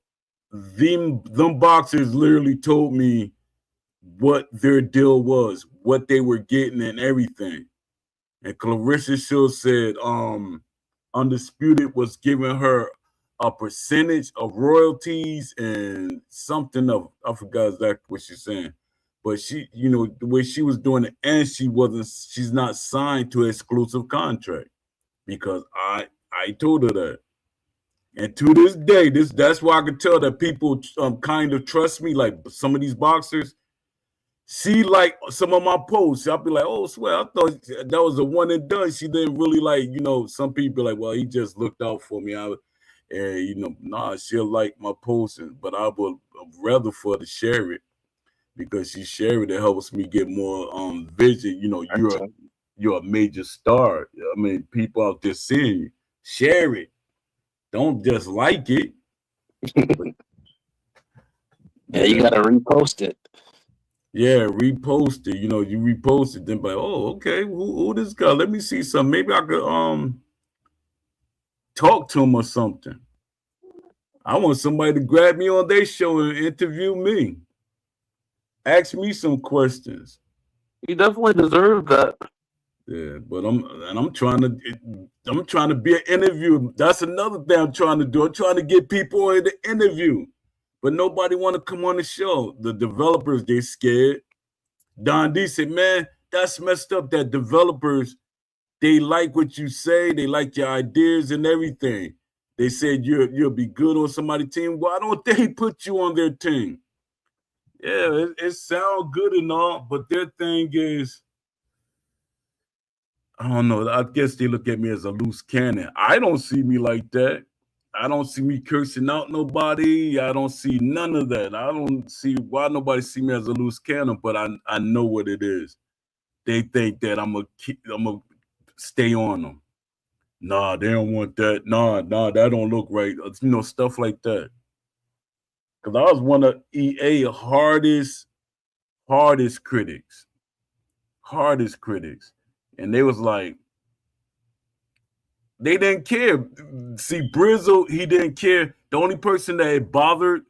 them boxers literally told me what their deal was, what they were getting, and everything. And Clarissa Shields said Undisputed was giving her a percentage of royalties and something of I forgot exactly what she's saying. but she, you know, the way she was doing it, and she's not signed to an exclusive contract because I told her that. And to this day, that's why I could tell that people kind of trust me. Like some of these boxers, she like some of my posts. I'll be like, "Oh, swear, I thought that was a one and done." She didn't really like, you know. Some people like, "Well, he just looked out for me." And you know, nah, she'll like my posts, but I would rather for her to share it because she share it. It helps me get more vision. You know, you're a major star. I mean, people out there seeing you. Share it. Don't just like it. Yeah, you gotta repost it. Yeah, repost it. You know, you repost it, then like, oh, okay, who this guy? Let me see some. Maybe I could talk to him or something. I want somebody to grab me on their show and interview me. Ask me some questions. You definitely deserve that. Yeah, but I'm trying to be an interview. That's another thing I'm trying to do. I'm trying to get people in the interview, but nobody want to come on the show. The developers, they scared. Don D said, man, that's messed up. That developers, they like what you say, they like your ideas and everything. They said you'll be good on somebody's team. Why don't they put you on their team? Yeah, it sounds good and all, but their thing is, I don't know. I guess they look at me as a loose cannon. I don't see me like that. I don't see me cursing out nobody. I don't see none of that. I don't see why nobody see me as a loose cannon, but I know what it is. They think that I'm a stay on them. Nah, they don't want that. Nah, that don't look right. You know, stuff like that. Because I was one of EA hardest critics. Hardest critics. And they was like, they didn't care. See, Brizzle, he didn't care. The only person that it bothered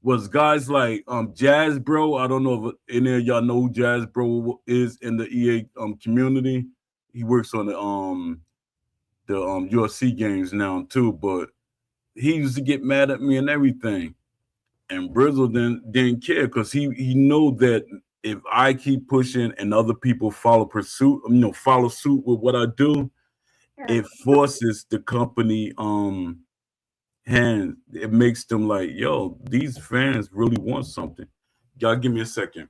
was guys like Jazz Bro. I don't know if any of y'all know who Jazz Bro is in the EA community. He works on the UFC games now too, but he used to get mad at me and everything. And Brizzle didn't care because he know that if I keep pushing and other people follow suit with what I do, it forces the company hand. It makes them like, yo, these fans really want something. Y'all give me a second.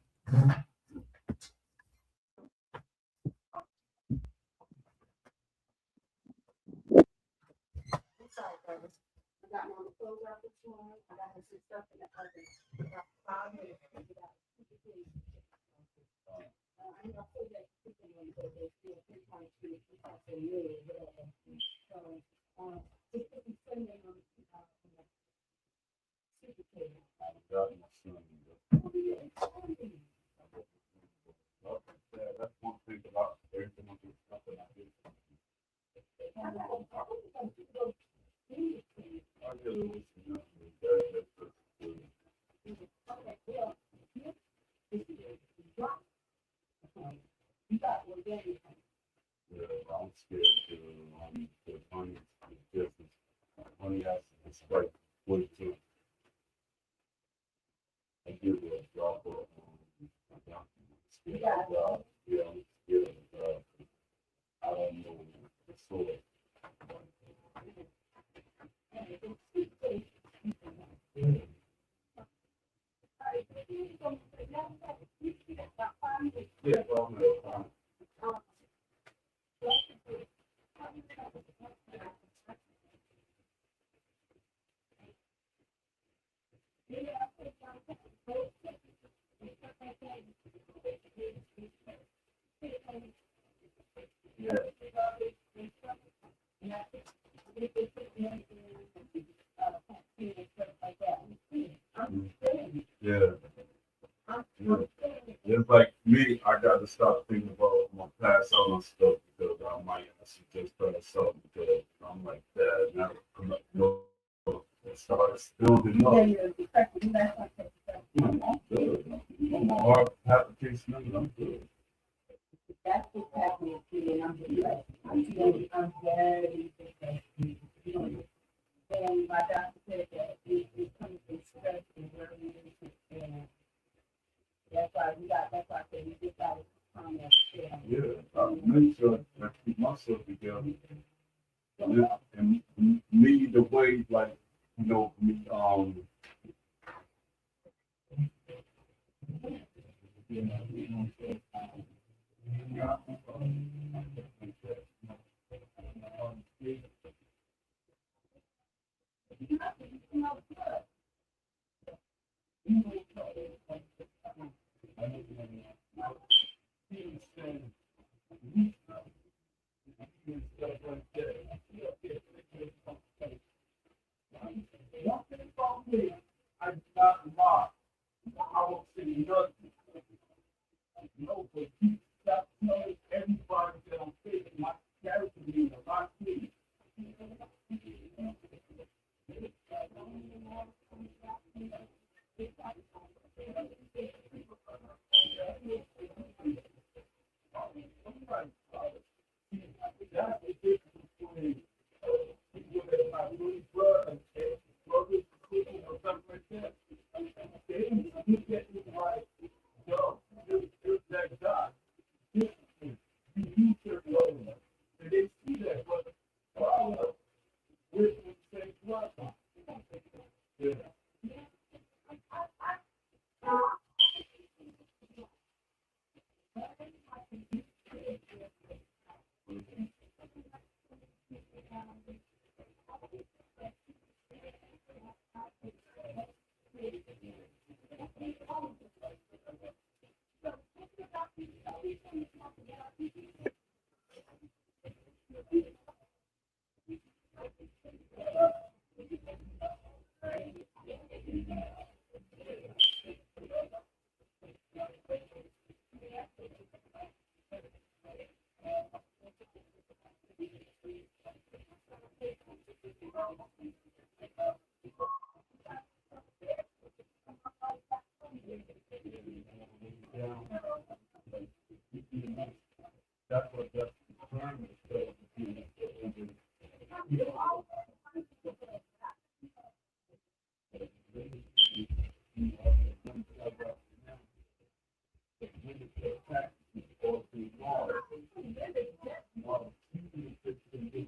That's one thing about everything I do. I'm scared to honey has to strike wood too. I give it a drop of yeah, I'm scared of I don't know the soil. Yeah, well, yeah. It's like me, I got to stop thinking about my past out on stuff because I might actually just try to sell because I'm like that. Now, it starts building up. I'm good. I'm a hard application, I'm good. That's what's happening to me, and I'm just like, I'm very and my doctor said that it's coming from stress and worrying and That's why that's why I said you just gotta come and share. Yeah, I make sure I keep myself together. And lead the way, like, you know, one thing about me, I do not lie. I won't say nothing. No, but you stop telling everybody that I'm taking my character means a lot to me. That's the difference between people that are really brothers and brothers, sisters, or something like that. They don't look at me like, yo, you're that guy. You use your love. And they see that, but follow with the same platform. Yeah. That's what that's trying to say.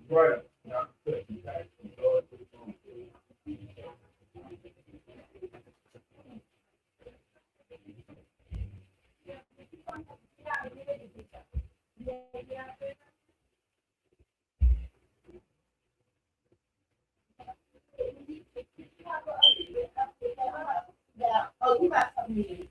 Right. Yeah, oh, you got something.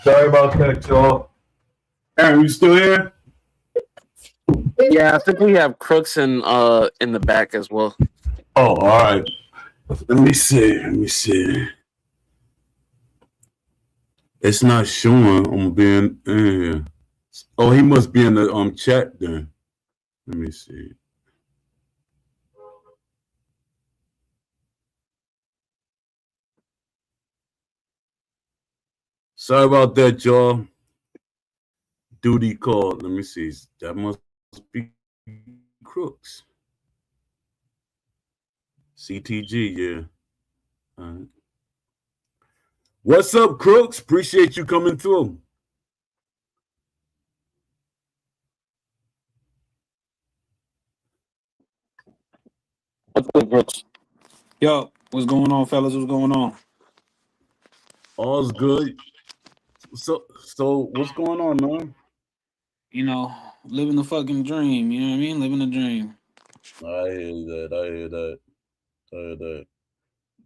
Sorry about that, y'all. Aaron, you still here? Yeah, I think we have Crooks in the back as well. Oh, all right. Let me see. Let me see. It's not showing I'm being in here. Oh, he must be in the chat then. Let me see. Sorry about that, y'all. Duty called. Let me see. That must be Crooks. CTG, yeah. All right. What's up, Crooks? Appreciate you coming through. What's up, Brooks? Yo, what's going on, fellas? What's going on? All's good. So what's going on, man? You know, living the fucking dream. You know what I mean? Living the dream. I hear that.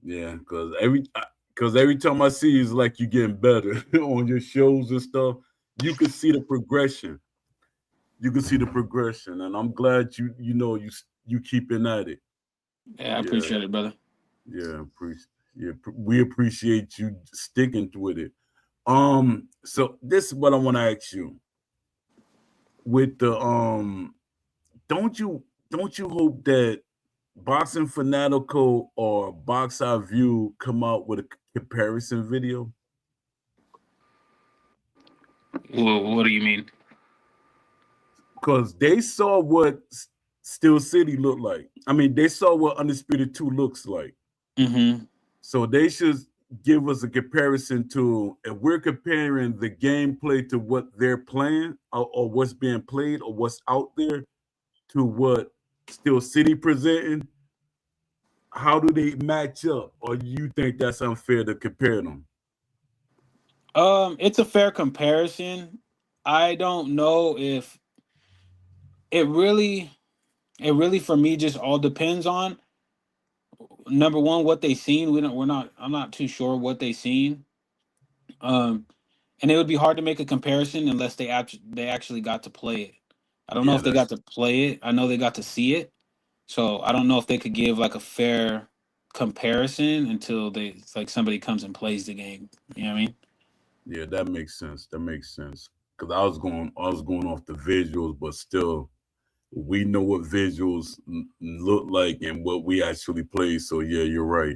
Yeah, because every time I see you, it's like you getting better on your shows and stuff. You can see the progression. And I'm glad you keeping at it. Yeah, I appreciate it, brother. Yeah, we appreciate you sticking with it. So this is what I want to ask you. With the don't you hope that Boxing Fanatical or Box Eye View come out with a comparison video? What do you mean? Because they saw what Steel City looked like. I mean, they saw what Undisputed 2 looks like. Mm-hmm. So they should give us a comparison to, if we're comparing the gameplay to what they're playing or what's being played or what's out there to what Steel City presenting, how do they match up? Or you think that's unfair to compare them? It's a fair comparison. I don't know if it really for me just all depends on number one what they seen. I'm not too sure what they seen. And it would be hard to make a comparison unless they actually got to play it. I don't know if they got to play it. I know they got to see it. So I don't know if they could give like a fair comparison until somebody comes and plays the game. You know what I mean? Yeah, that makes sense. Because I was going off the visuals, but still, we know what visuals look like and what we actually play. So yeah, you're right.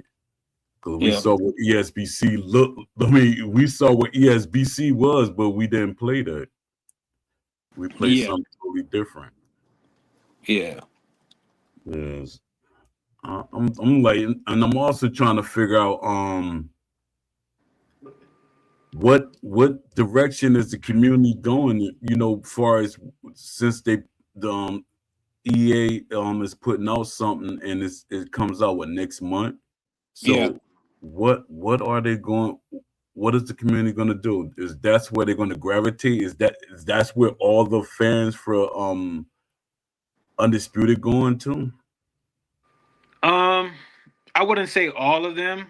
Because we saw what ESBC looked. I mean, we saw what ESBC was, but we didn't play that. We played something totally different. Yeah. Yes. I'm like, and I'm also trying to figure out what direction is the community going, far as since the EA is putting out something and it comes out next month. So what are they going, what is the community going to do? Is that's where they're going to gravitate? That's where all the fans for Undisputed going to? I wouldn't say all of them,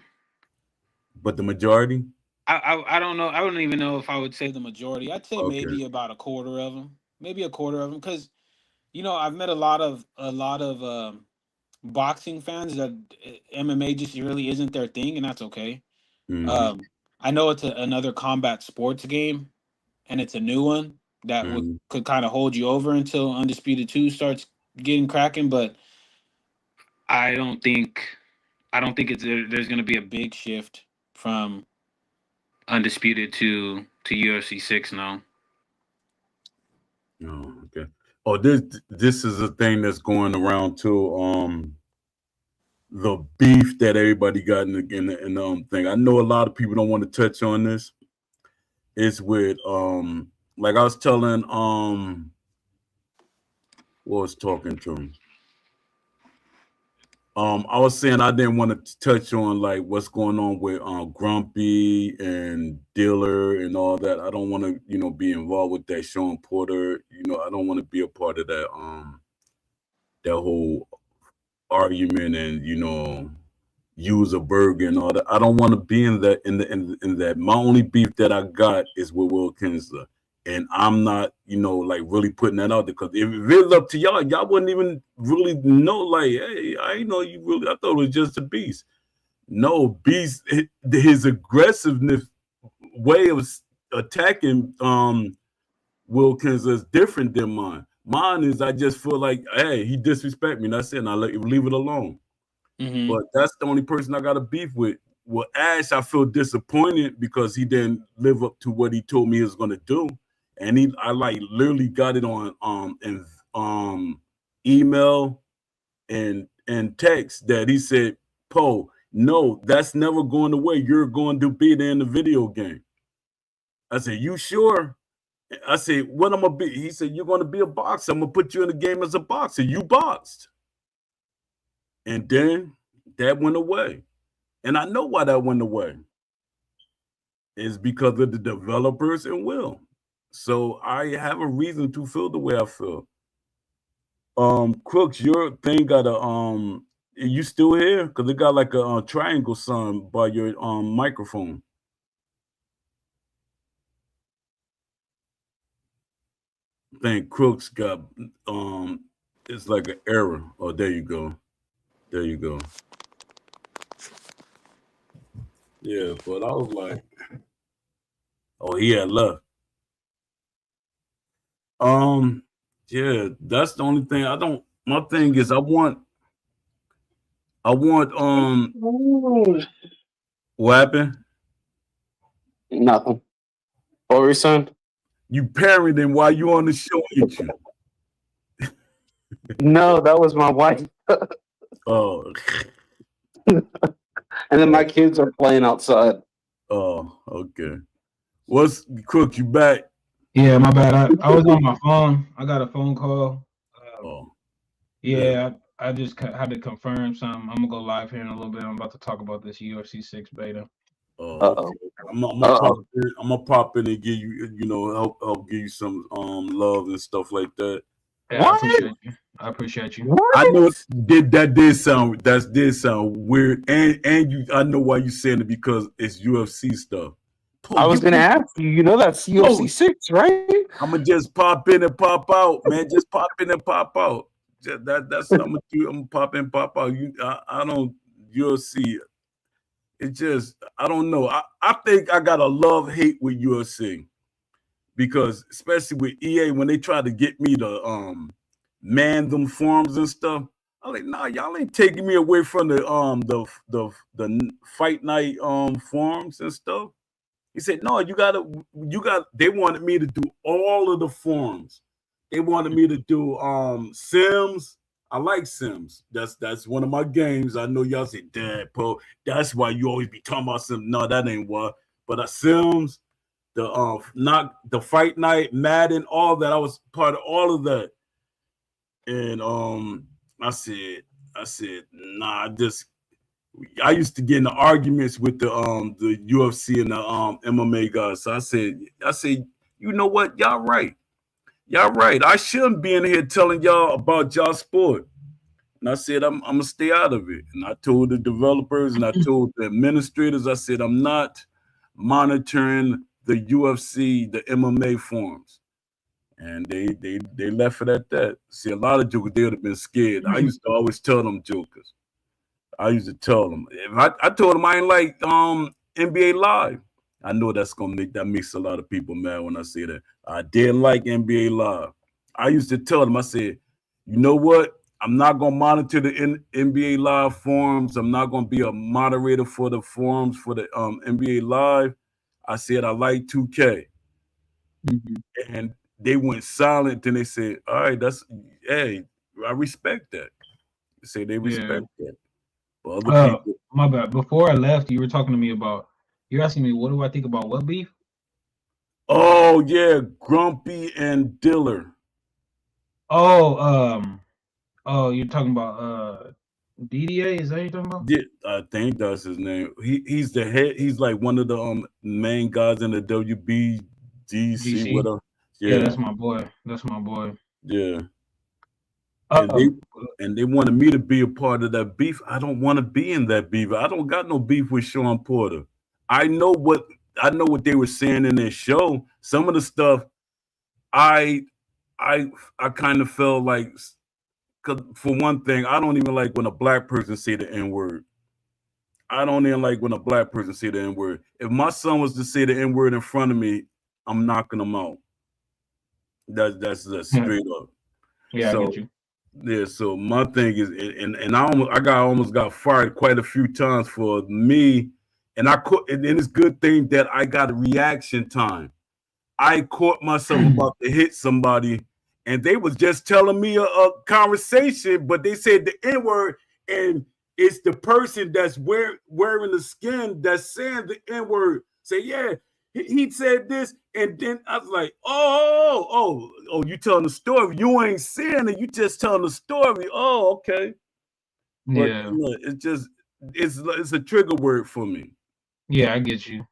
but the majority. I don't know. I wouldn't even know if I would say the majority. I'd say maybe about a quarter of them. Because I've met a lot of boxing fans that MMA just really isn't their thing, and that's okay. Mm-hmm. I know it's another combat sports game, and it's a new one that could kind of hold you over until Undisputed 2 starts getting cracking. But I don't think there's going to be a big shift from Undisputed to UFC 6 now. Oh, okay. Oh, this is a thing that's going around too. The beef that everybody got in the thing. I know a lot of people don't want to touch on this. It's with like I was telling what was talking to him. I was saying I didn't want to touch on like what's going on with Grumpy and Diller and all that. I don't want to, be involved with that. Sean Porter, I don't want to be a part of that that whole argument and use a burger and all that. I don't want to be in that. In that, my only beef that I got is with Will Kinsler. And I'm not, like really putting that out there because if it was up to y'all wouldn't even really know. Like, hey, I know you really. I thought it was just a Beast. No, Beast, his aggressiveness way of attacking Will Kinsler is different than mine. Mine is I just feel like, hey, he disrespect me. And that's it. And I leave it alone. Mm-hmm. But that's the only person I got a beef with. with Ash, I feel disappointed because he didn't live up to what he told me he was gonna do, and I like literally got it on in email and text that he said, "Poe, no, that's never going away. You're going to be there in the video game." I said, "You sure?" I said, "What I'm gonna be?" He said, "You're gonna be a boxer. I'm gonna put you in the game as a boxer. You boxed." And then that went away. And I know why that went away. It's because of the developers and Will. So I have a reason to feel the way I feel. Crooks, your thing got a you still here? Because it got like a triangle sign by your microphone. I think Crooks got it's like an error. Oh, there you go. There you go. Yeah, but I was like, oh, he had left. Yeah, that's the only thing. My thing is I want what happened? Nothing. What were you saying? You parenting while you on the show, ain't you? No, that was my wife. Oh, And then my kids are playing outside. oh, okay. What's Crook? You back? Yeah, my bad. I was on my phone. I got a phone call. Oh, Yeah, I just had to confirm something. I'm gonna go live here in a little bit. I'm about to talk about this UFC 6 beta. oh, Uh-oh. okay. I'm gonna pop in and give you, help give you some love and stuff like that. Yeah, I appreciate you. I know that did sound weird, and I know why you saying it because it's UFC stuff. I was gonna ask you. You know that's UFC 6, right? I'm gonna just pop in and pop out, man. Just pop in and pop out. That's what I'm gonna do. I'm gonna pop in, pop out. I don't UFC. It just I don't know. I think I got a love-hate with UFC because especially with EA when they try to get me to man them forums and stuff. I'm like, nah, y'all ain't taking me away from the fight night forums and stuff. He said, no, you got they wanted me to do all of the forums. They wanted me to do Sims. I like Sims. That's one of my games. I know y'all say, Dad, Poe, that's why you always be talking about Sims. No, that ain't why. But Sims, not the fight night, Madden, all that. I was part of all of that. And I said, nah, I used to get into arguments with the UFC and the MMA guys. So I said, you know what? Y'all right. I shouldn't be in here telling y'all about y'all sport. And I said, I'm gonna stay out of it. And I told the developers and I told the administrators, I said, I'm not monitoring the UFC, the MMA forums. And they left it at that. See, a lot of jokers, they would have been scared. I used to always tell them jokers. I used to tell them. If I told them I ain't like NBA Live. I know that makes a lot of people mad when I say that. I didn't like NBA Live. I used to tell them, I said, you know what? I'm not gonna monitor the NBA Live forums. I'm not gonna be a moderator for the forums for the NBA Live. I said I like 2K. And they went silent. Then they said, all right, hey, I respect that. They say they respect that. But other people, my bad. Before I left, you were talking to me about, you're asking me, what do I think about what beef? Oh, yeah, Grumpy and Diller. Oh, you're talking about DDA? Is that what you're talking about? Yeah, I think that's his name. He's the head. He's like one of the main guys in the WBGC. Whatever. Yeah, that's my boy. Yeah. And they wanted me to be a part of that beef. I don't want to be in that beef. I don't got no beef with Sean Porter. I know what they were saying in their show. Some of the stuff I kind of felt like, because for one thing, I don't even like when a black person say the N-word. I don't even like when a black person say the N-word. If my son was to say the N-word in front of me, I'm knocking him out. That's straight up. Yeah, I get you. Yeah, so my thing is, and I almost got fired quite a few times for me and it's a good thing that I got a reaction time. I caught myself about to hit somebody, and they was just telling me a conversation, but they said the N-word, and it's the person that's wearing the skin that's saying the N-word. Say, yeah, he said this, and then I was like, oh, you telling the story. You ain't saying it, you just telling the story. Oh, okay. But Yeah, you know, it's a trigger word for me. yeah, I get you.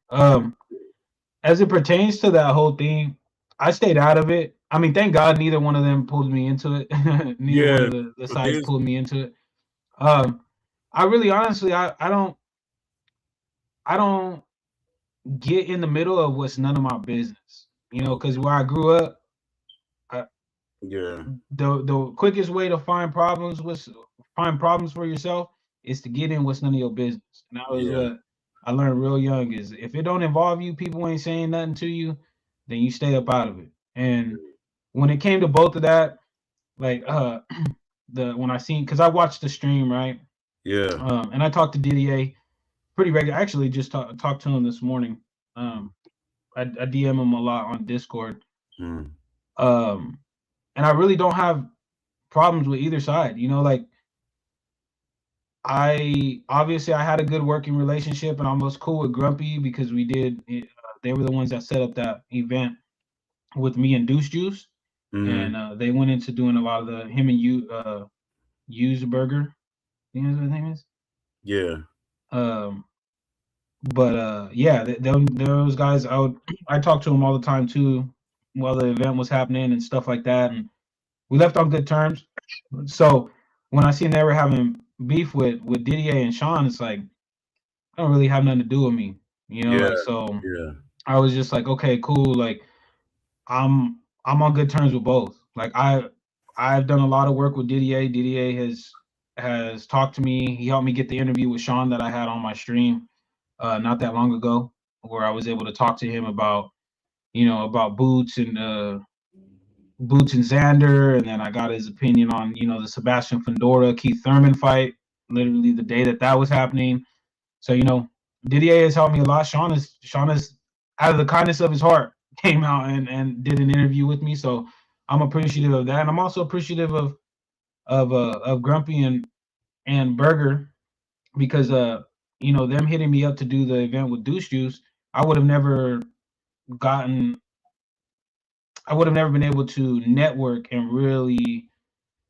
As it pertains to that whole thing, I stayed out of it. I mean, thank God neither one of them pulled me into it. Neither one Yeah, of the but sides there's pulled me into it. I really honestly I don't get in the middle of what's none of my business. You know, because where I grew up, I, yeah, the quickest way to find problems for yourself is to get in what's none of your business. And that was yeah, what I learned real young is if it don't involve you, people ain't saying nothing to you, then you stay up out of it. And when it came to both of that, like when I seen because I watched the stream, right? yeah. And I talked to Didier pretty regular. I actually just talked to him this morning. I DM him a lot on Discord. Mm. And I really don't have problems with either side. You know, like I had a good working relationship, and I was cool with Grumpy because we did. They were the ones that set up that event with me and Deuce Juice, Mm. and they went into doing a lot of the him and Use Burger. You know what his name is? Yeah, Um, but yeah, those guys, I talked to them all the time too, while the event was happening and stuff like that, and we left on good terms. So when I seen they were having beef with Didier and Sean, it's like I don't really have nothing to do with me, you know. yeah, Like so, yeah, I was just like, okay, cool. Like I'm on good terms with both. Like I've done a lot of work with Didier. Didier has talked to me. He helped me get the interview with Sean that I had on my stream not that long ago, where I was able to talk to him about about Boots and Xander, and then I got his opinion on the Sebastian Fundora Keith Thurman fight, literally the day that was happening. So Didier has helped me a lot. Sean is out of the kindness of his heart came out and did an interview with me. So I'm appreciative of that, and I'm also appreciative of Grumpy and Burger because them hitting me up to do the event with Deuce Juice. I would have never been able to network and really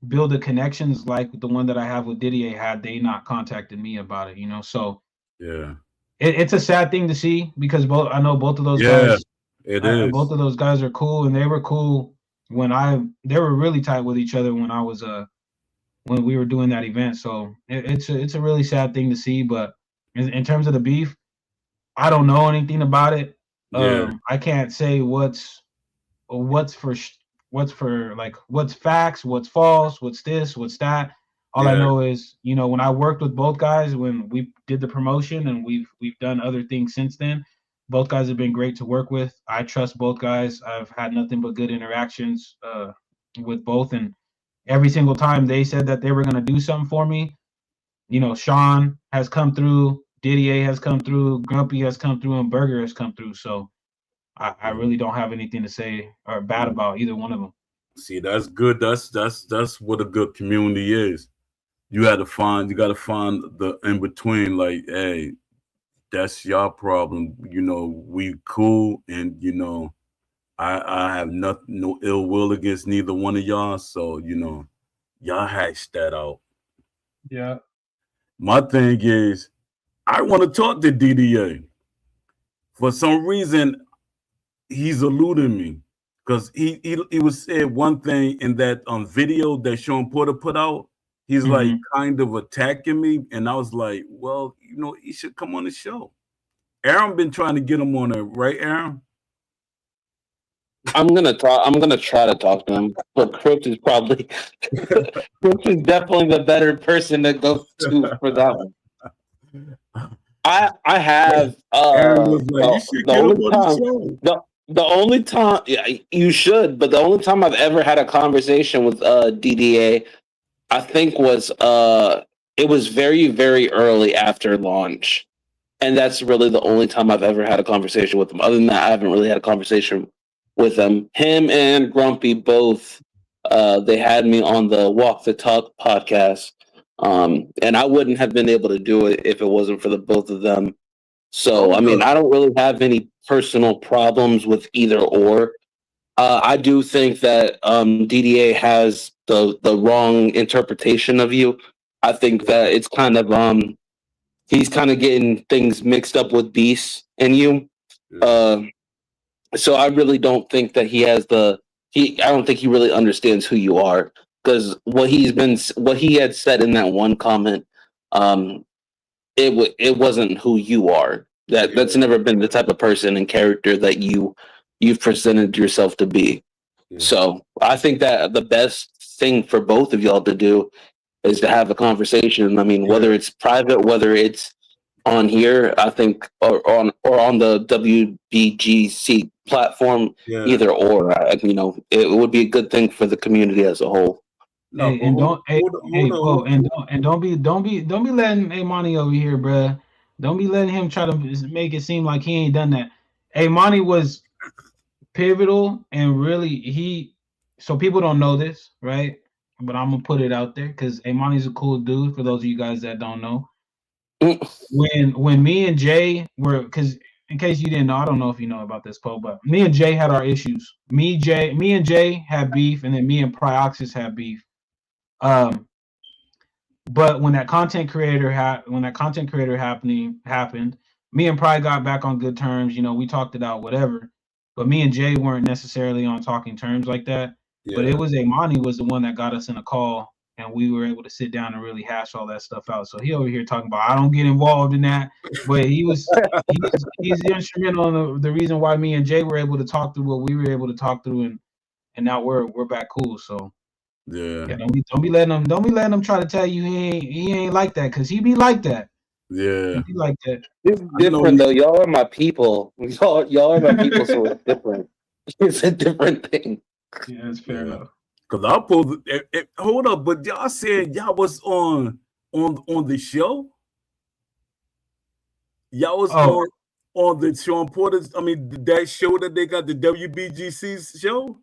build the connections like the one that I have with Didier had they not contacted me about it. So yeah, it's a sad thing to see because I know both of those yeah. guys. It Both is. of those guys are cool, and they were cool when they were really tight with each other when I was when we were doing that event. So it's a really sad thing to see. But in terms of the beef, I don't know anything about it. Yeah, I can't say what's like what's facts, what's false, what's this, what's that. All I yeah, know is, when I worked with both guys when we did the promotion and we've done other things since then, both guys have been great to work with. I trust both guys. I've had nothing but good interactions with both, and every single time they said that they were going to do something for me, Sean has come through, Didier has come through, Grumpy has come through, and Burger has come through. So I really don't have anything to say or bad yeah. about either one of them. See, that's good. That's what a good community is. You got to find the in between. Like, hey, that's your problem. We cool, and I have no ill will against neither one of y'all. So y'all hash that out. Yeah. My thing is, I want to talk to DDA. For some reason, he's eluding me because he was said one thing in that video that Sean Porter put out. He's like kind of attacking me, and I was like, well, he should come on the show. Aaron been trying to get him on there, right, Aaron? I'm gonna try to talk to him, but Crooks is probably Crooks is definitely the better person to go to for that one. I have Aaron was like, you should get him on the show. The only time, yeah, you should, but the only time I've ever had a conversation with DDA, I think was it was very, very early after launch. And that's really the only time I've ever had a conversation with him. Other than that, I haven't really had a conversation with him. Him and Grumpy both, they had me on the Walk the Talk podcast. And I wouldn't have been able to do it if it wasn't for the both of them. So, I mean, I don't really have any personal problems with either or. I do think that DDA has the wrong interpretation of you. I think that it's kind of he's kind of getting things mixed up with Beast and you. So I really don't think that he has I don't think he really understands who you are, because what he had said in that one comment, it wasn't who you are. That's never been the type of person and character that you've presented yourself to be. So I think that the best thing for both of y'all to do is to have a conversation. I mean, whether it's private, whether it's on here, I think, or on the WBGC platform, either or. It would be a good thing for the community as a whole. No, hey, and don't be letting Money over here, bruh. Don't be letting him try to make it seem like he ain't done that. Money was pivotal and really so people don't know this, right? But I'm gonna put it out there because Money's a cool dude. For those of you guys that don't know, when me and Jay were, because in case you didn't know, I don't know if you know about this, Poe, but me and Jay had our issues. Me and Jay had beef, and then me and Prioxis had beef. But when that content creator happened, me and Pry got back on good terms. We talked it out, whatever. But me and Jay weren't necessarily on talking terms like that. Yeah. But it was Money was the one that got us in a call, and we were able to sit down and really hash all that stuff out. So he over here talking about I don't get involved in that, but he's instrumental in the reason why me and Jay were able to talk through what we were able to talk through, and now we're back cool. So. Yeah, don't be letting him try to tell you he ain't like that, because he be like that. Yeah, he be like that. It's different though. Y'all are my people. Y'all are my people, so it's different. It's a different thing. Yeah, it's fair enough. Because I'm supposed to, hold up, but y'all said y'all was on the show. Y'all was on the Sean Porter's. I mean, that show that they got, the WBGC's show.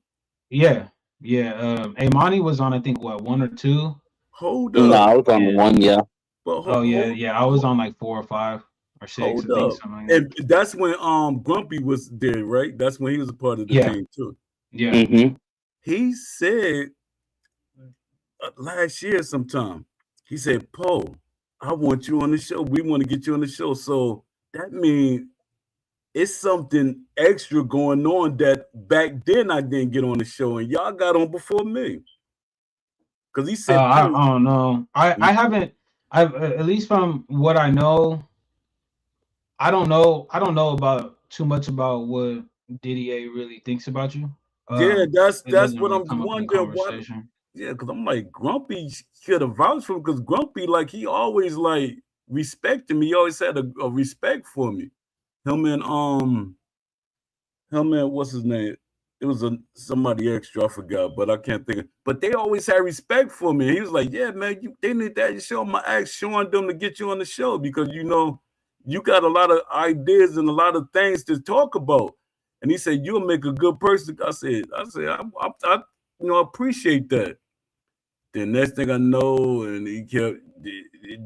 Yeah. Yeah, Money was on, I think, what, 1 or 2? Hold up. No, I was on 1, yeah. But I was on like 4 or 5 or 6. Hold up. Something like and that's when Grumpy was there, right? That's when he was a part of the team too. Yeah. Mm-hmm. He said last year sometime, he said, Poe, I want you on the show. We want to get you on the show. So that means it's something extra going on that back then I didn't get on the show, and y'all got on before me. Because he said, I don't know. I haven't. At least from what I know, I don't know about too much about what Didier really thinks about you. Yeah, that's what I'm wondering. Yeah, because I'm like, Grumpy should have vouched for him, because Grumpy, like, he always like respected me. He always had a respect for me. Him and what's his name? It was somebody extra, I forgot, but I can't think of. But they always had respect for me. He was like, "Yeah, man, they need that show." I'm showing them to get you on the show, because you got a lot of ideas and a lot of things to talk about. And he said, "You'll make a good person." I said, I appreciate that. The next thing I know, and he kept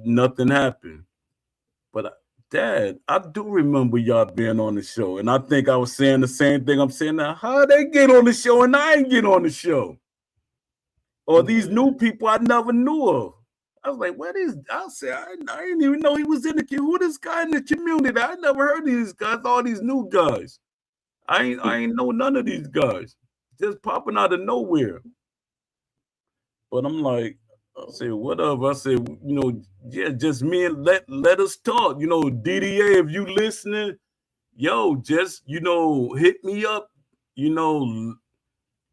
nothing happened, but. Dad, I do remember y'all being on the show, and I think I was saying the same thing I'm saying now. How they get on the show and I ain't get on the show? Or these new people I never knew of. I was like, what is? I said, I didn't even know he was in the who this guy in the community. I never heard of these guys. All these new guys. I ain't know none of these guys. Just popping out of nowhere. But I'm like, I said, whatever. I said, just me, and let us talk. DDA, if you listening, just, hit me up.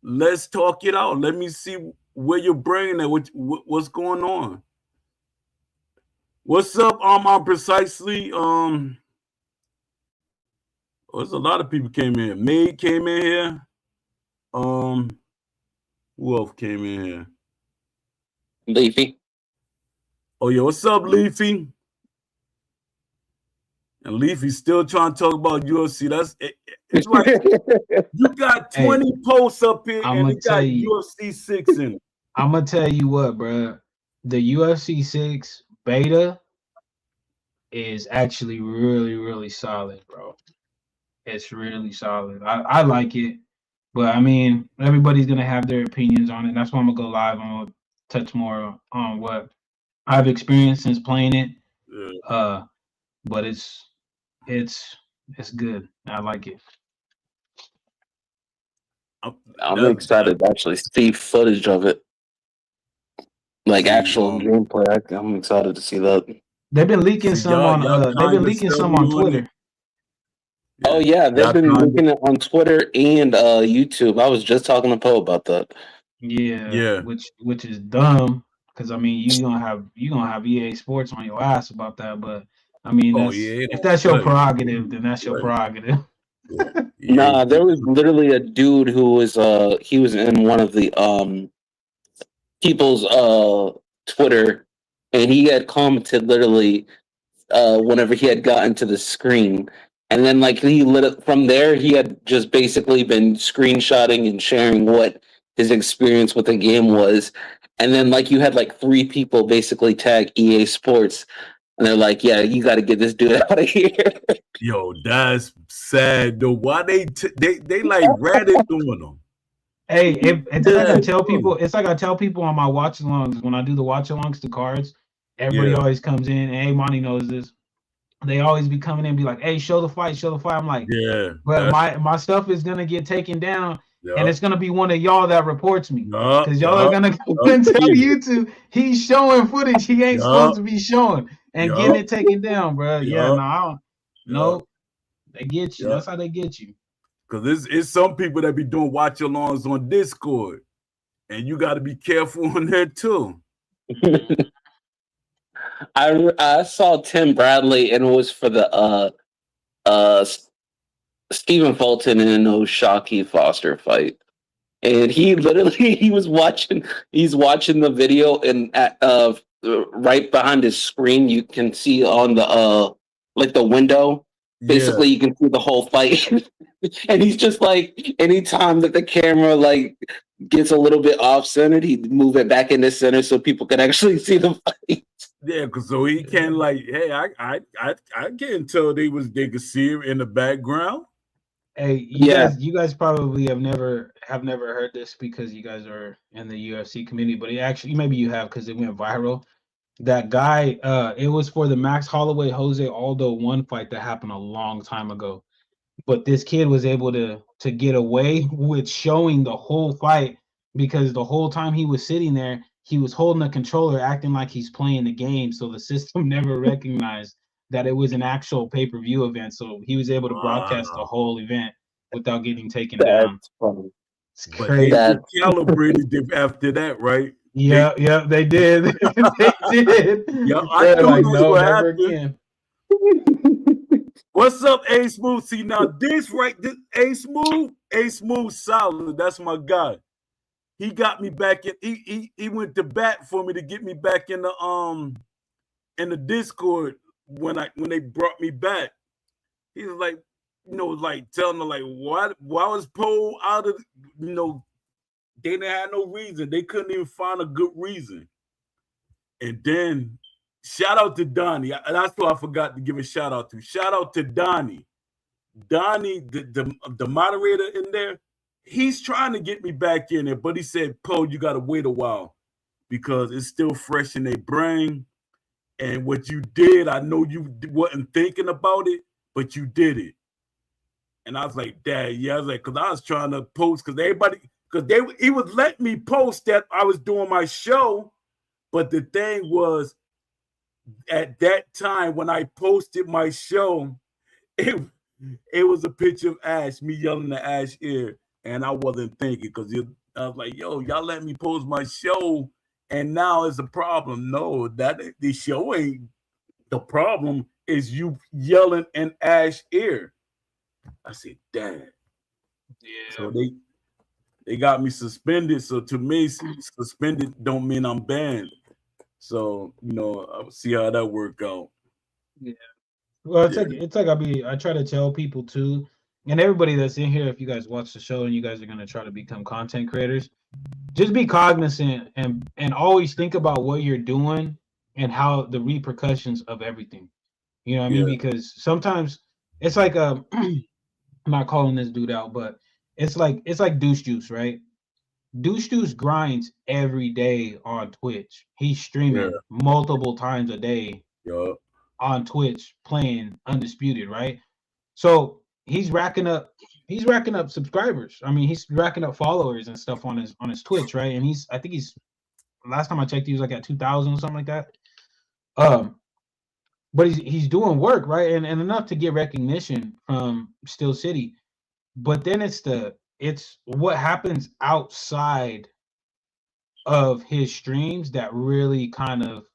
Let's talk it out. Let me see where you're bringing it. What's going on? What's up? I'm precisely. There's a lot of people came in. Maid came in here. Who else came in here? Leafy. Oh, yeah. What's up, Leafy? And Leafy's still trying to talk about UFC. It's like you got 20 posts up here I'ma and it got tell you. UFC 6 in it. I'm gonna tell you what, bro. The UFC 6 beta is actually really, really solid, bro. It's really solid. I like it, but I mean, everybody's gonna have their opinions on it. That's why I'm gonna go live. I'm gonna touch more on what I've experienced since playing it. Yeah. But it's good. I like it. I'm excited to actually see footage of it, like actual gameplay. I'm excited to see that. They've been leaking some on. They've been leaking some on Twitter. Oh yeah, they've been leaking it on Twitter and YouTube. I was just talking to Poe about that. Yeah. Which is dumb because I mean you gonna have EA Sports on your ass about that, but I mean if that's your prerogative, then that's your prerogative. Nah, there was literally a dude who was he was in one of the people's Twitter, and he had commented literally whenever he had gotten to the screen, and then like he lit up from there. He had just basically been screenshotting and sharing what his experience with the game was, and then like you had like 3 people basically tag EA Sports. And they're like, "Yeah, you got to get this dude out of here." Yo, that's sad though. Why they like Reddit doing them? Hey, it's like I tell people. It's like I tell people on my watch alongs when I do the watch alongs to cards. Everybody always comes in, and hey, Monty knows this. They always be coming in and be like, "Hey, show the fight, show the fight." I'm like, yeah, but my stuff is gonna get taken down, and it's gonna be one of y'all that reports me because y'all are gonna tell YouTube he's showing footage he ain't supposed to be showing. And getting it taken down, bro. Yeah, no, they get you. That's how they get you. Because it's some people that be doing watch-alongs on Discord, and you got to be careful on there too. I saw Tim Bradley, and it was for the Stephen Fulton and O'Shaquie Foster fight, and he literally he's watching the video and right behind his screen, you can see on the like the window. Basically, you can see the whole fight, and he's just like, anytime that the camera like gets a little bit off centered, he'd move it back into center so people can actually see the fight. Yeah, because so he can like, hey, I can't tell they could see him in the background. Hey, you guys probably have never heard this because you guys are in the UFC community, but maybe you have because it went viral. That guy, it was for the Max Holloway Jose Aldo 1 fight that happened a long time ago. But this kid was able to get away with showing the whole fight because the whole time he was sitting there, he was holding a controller, acting like he's playing the game. So the system never recognized that it was an actual pay-per-view event. So he was able to broadcast the whole event without getting taken down. Funny. It's crazy. They calibrated after that, right? Yeah, they did. They did. Yeah, I know like, this no, what never happened. again. What's up, A Smooth? See now, this A Smooth solid. That's my guy. He got me back in. He went to bat for me to get me back in the Discord when they brought me back. He was like, like telling me like, why was Poe out of, they didn't have no reason. They couldn't even find a good reason. And then shout out to Donnie. That's who I forgot to give a shout out to. Shout out to Donnie. Donnie, the moderator in there, he's trying to get me back in there, but he said, Poe, you got to wait a while because it's still fresh in their brain. And what you did, I know you wasn't thinking about it, but you did it. And I was like, Dad, yeah. I was like, because I was trying to post, he was letting me post that I was doing my show. But the thing was, at that time when I posted my show, it was a picture of Ash, me yelling at Ash ear, and I wasn't thinking because I was like, yo, y'all let me post my show, and now it's a problem. No, that the show ain't the problem. Is you yelling in Ash ear. I said, Dad. Yeah. So they got me suspended. So to me, suspended don't mean I'm banned. So, I'll see how that work out. Yeah. Well, Yeah, it's like I try to tell people too, and everybody that's in here, if you guys watch the show and you guys are gonna try to become content creators, just be cognizant and always think about what you're doing and how the repercussions of everything. You know what I mean? yeah, Because sometimes it's like I'm not calling this dude out, but it's like Deuce Juice, right? Deuce Juice grinds every day on Twitch. He's yeah, streaming multiple times a day yeah, on Twitch playing Undisputed, right? So he's racking up subscribers. I mean, he's racking up followers and stuff on his Twitch, right? And I think he's last time I checked, he was like at 2,000 or something like that. Um, but he's doing work, right? And enough to get recognition from Steel City. But then it's what happens outside of his streams that really kind of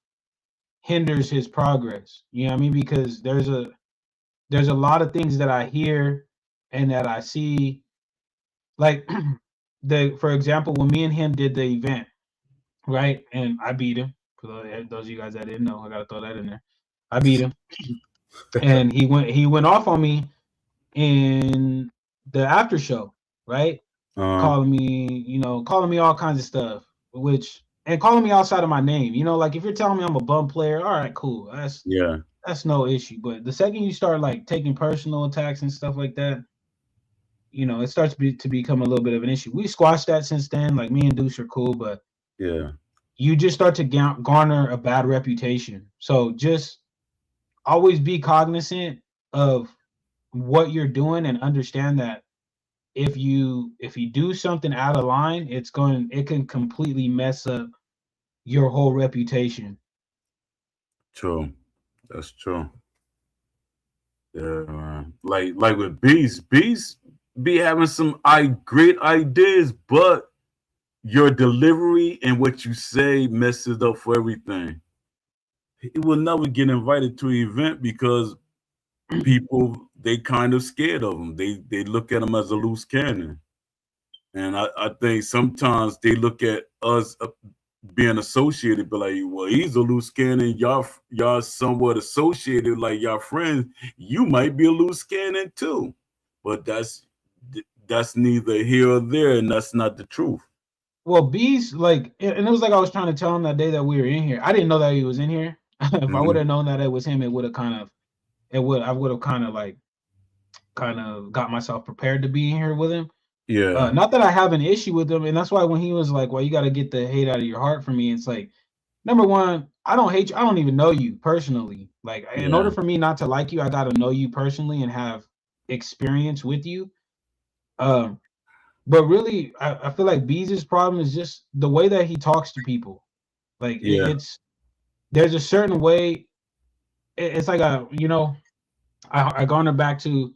hinders his progress. You know what I mean? Because there's a lot of things that I hear and that I see. Like for example, when me and him did the event, right? And I beat him. For those of you guys that didn't know, I gotta throw that in there. I beat him. And he went off on me in the after show, right? uh, Calling me all kinds of stuff, and calling me outside of my name. Like if you're telling me I'm a bum player, all right, cool. yeah, That's no issue. But the second you start like taking personal attacks and stuff like that, it starts to become a little bit of an issue. We squashed that since then. Like me and Deuce are cool, but yeah, you just start to garner a bad reputation. So just always be cognizant of what you're doing and understand that if you do something out of line, it can completely mess up your whole reputation. true. That's true. Yeah, man. Like with Beast be having some great ideas, but your delivery and what you say messes up for everything. He will never get invited to an event because people they kind of scared of him. They look at him as a loose cannon, and I think sometimes they look at us being associated, but like, well, he's a loose cannon. Y'all somewhat associated, like y'all friends. You might be a loose cannon too, but that's neither here or there, and that's not the truth. Well, Beast, like, and it was like I was trying to tell him that day that we were in here. I didn't know that he was in here. If I would Mhm. have known that it was him, I would have kind of got myself prepared to be in here with him. Yeah, Not that I have an issue with him, and that's why when he was like, "Well, you got to get the hate out of your heart for me," it's like, number one, I don't hate you. I don't even know you personally. Like, in yeah, order for me not to like you, I got to know you personally and have experience with you. Um, but really, I feel like Bees' problem is just the way that he talks to people. Like, yeah. there's a certain way. It's like I garner back to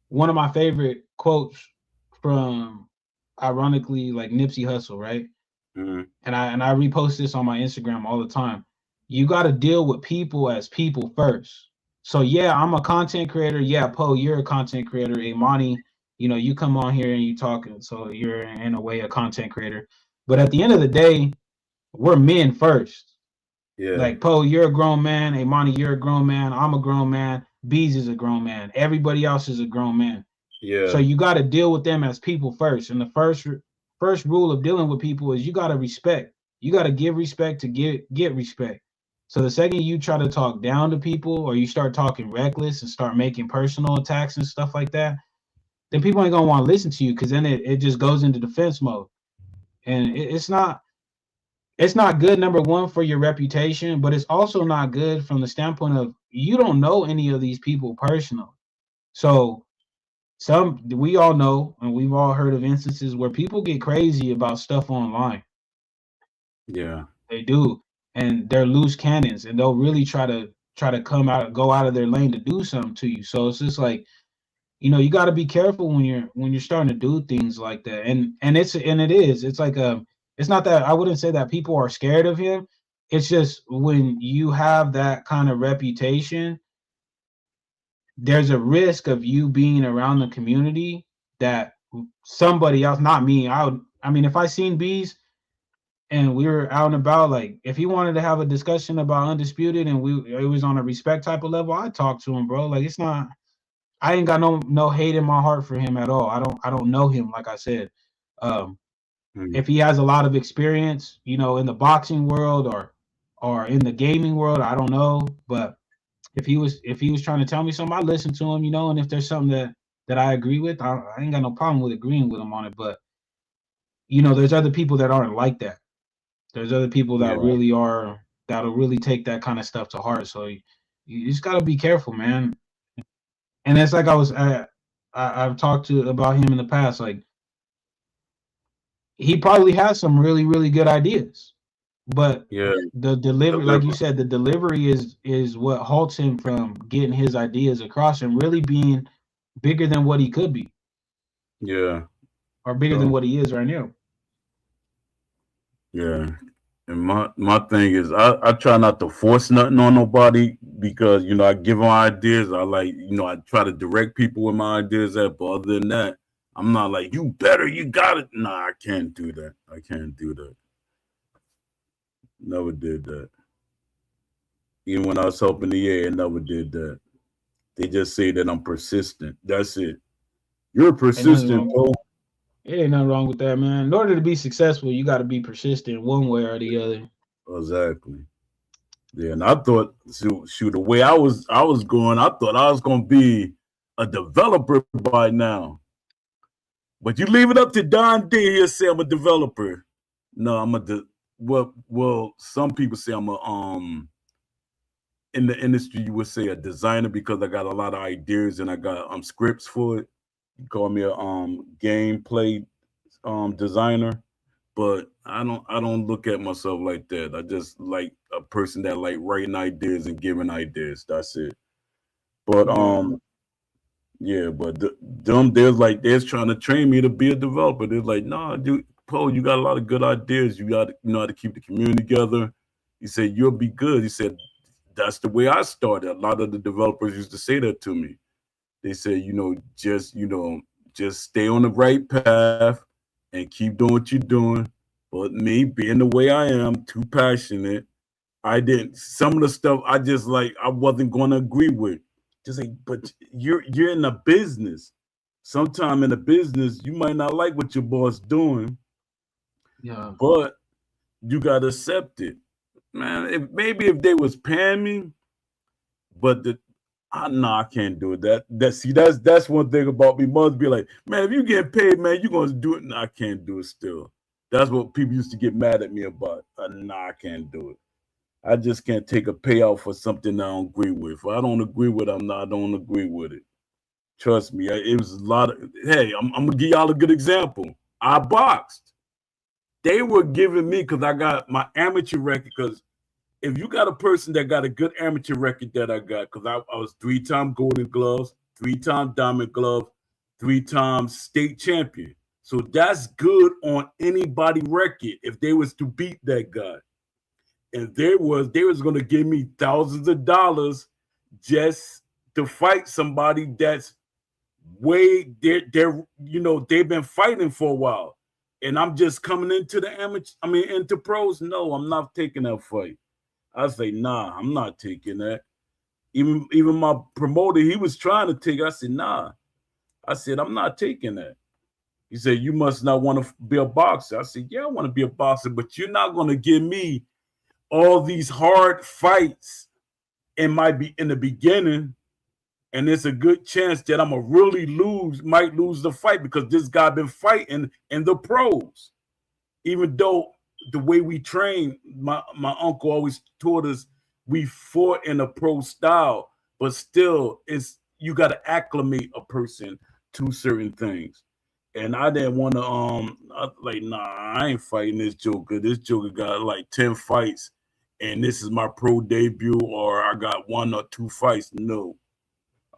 one of my favorite quotes from, ironically, like Nipsey Hussle, right? Mhm. And I repost this on my Instagram all the time. You got to deal with people as people first. So yeah, I'm a content creator. Yeah, Poe, you're a content creator. Imani, you come on here and you talk, so you're in a way a content creator. But at the end of the day, we're men first. Yeah, Like Poe, you're a grown man. Imani, you're a grown man. I'm a grown man. Bees is a grown man. Everybody else is a grown man. So yeah, you got to deal with them as people first. And the first rule of dealing with people is you got to respect. You got to give respect to get respect. So the second you try to talk down to people or you start talking reckless and start making personal attacks and stuff like that, then people ain't gonna want to listen to you because then it just goes into defense mode. And it's not good, number one, for your reputation, but it's also not good from the standpoint of you don't know any of these people personally. So we all know and we've all heard of instances where people get crazy about stuff online. yeah, They do, and they're loose cannons, and they'll really try to go out of their lane to do something to you. So it's just like, you got to be careful when you're starting to do things like that. It's like it's not that I wouldn't say that people are scared of him. It's just when you have that kind of reputation, there's a risk of you being around the community that somebody else, not me. I mean, if I seen Bees, and we were out and about, like if he wanted to have a discussion about Undisputed and it was on a respect type of level, I'd talk to him, bro. Like it's not, I ain't got no hate in my heart for him at all. I don't know him, like I said. Um, if he has a lot of experience, you know, in the boxing world or in the gaming world, I don't know. But if he was trying to tell me something, I listen to him, you know, and if there's something that I agree with, I ain't got no problem with agreeing with him on it. But you know, there's other people that aren't like that. There's other people that Yeah. really are, that'll really take that kind of stuff to heart. So you just gotta be careful, man. And it's like I've talked to about him in the past. Like he probably has some really really good ideas, but Yeah. the delivery, like you Deliver. said, the delivery is what halts him from getting his ideas across and really being bigger than what he could be, Yeah. or bigger than So what he is right now. yeah. And my thing is I try not to force nothing on nobody because you know I give them ideas. I like, you know, I try to direct people with my ideas at, but other than that, I'm not like you better, you got it. Nah, I can't do that. I can't do that. Never did that. Even when I was helping the EA, I never did that. They just say that I'm persistent. That's it. You're Ain't nothing persistent, wrong. bro. It ain't nothing wrong with that, man. In order to be successful, you got to be persistent one way or the other. Exactly. Yeah, and I thought, shoot, the way I was going, I thought I was gonna be a developer by now. But you leave it up to Don D. He'll say I'm a developer. No, I'm well, some people say I'm a in the industry you would say a designer because I got a lot of ideas and I got scripts for it. You call me a gameplay designer, but I don't look at myself like that. I just like a person that like writing ideas and giving ideas. That's it. But yeah, but them they're trying to train me to be a developer. They're like, nah, dude, Paul, you got a lot of good ideas. You got you know how to keep the community together. He said you'll be good. He said that's the way I started. A lot of the developers used to say that to me. They said, just stay on the right path and keep doing what you're doing. But me being the way I am, too passionate, I didn't. Some of the stuff I just like I wasn't going to agree with. Just like, but you're in a business. Sometime in a business, you might not like what your boss doing, Yeah. but you gotta accept it, man. If they was paying me, but I can't do it. That's one thing about me. Must be like, man, if you get paid, man, you gonna do it. Nah, I can't do it still. That's what people used to get mad at me about. Nah, I can't do it. I just can't take a payout for something I don't agree with. If I don't agree with it, I don't agree with it. Trust me, it was a lot of. Hey, I'm gonna give y'all a good example. I boxed. They were giving me because I got my amateur record. Because if you got a person that got a good amateur record that I got, because I was 3-time Golden Gloves, 3-time Diamond Glove, 3-time state champion. So that's good on anybody record if they was to beat that guy. And they was going to give me thousands of dollars just to fight somebody that's they've been fighting for a while. And I'm just coming into into pros. No, I'm not taking that fight. I say, nah, I'm not taking that. Even my promoter, he was trying to take. I said, nah. I said, I'm not taking that. He said, you must not want to be a boxer. I said, yeah, I want to be a boxer, but you're not going to give me all these hard fights in the beginning, and it's a good chance that I'm gonna really might lose the fight because this guy been fighting in the pros. Even though the way we train, my uncle always taught us we fought in a pro style, but still you got to acclimate a person to certain things. And I didn't want to nah, I ain't fighting this Joker. This Joker got like 10 fights and this is my pro debut, or I got 1 or 2 fights. No,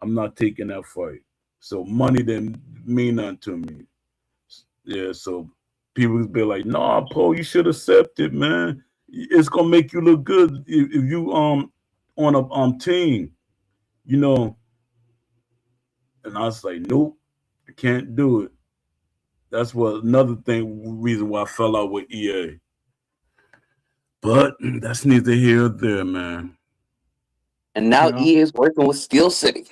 I'm not taking that fight. So money didn't mean nothing to me. Yeah, so people be like, "Nah, Paul, you should accept it, man. It's gonna make you look good if you on a team, you know." And I was like, "Nope, I can't do it." That's what another reason why I fell out with EA. But that's neither here nor there, man. And now You know? EA is working with Steel City.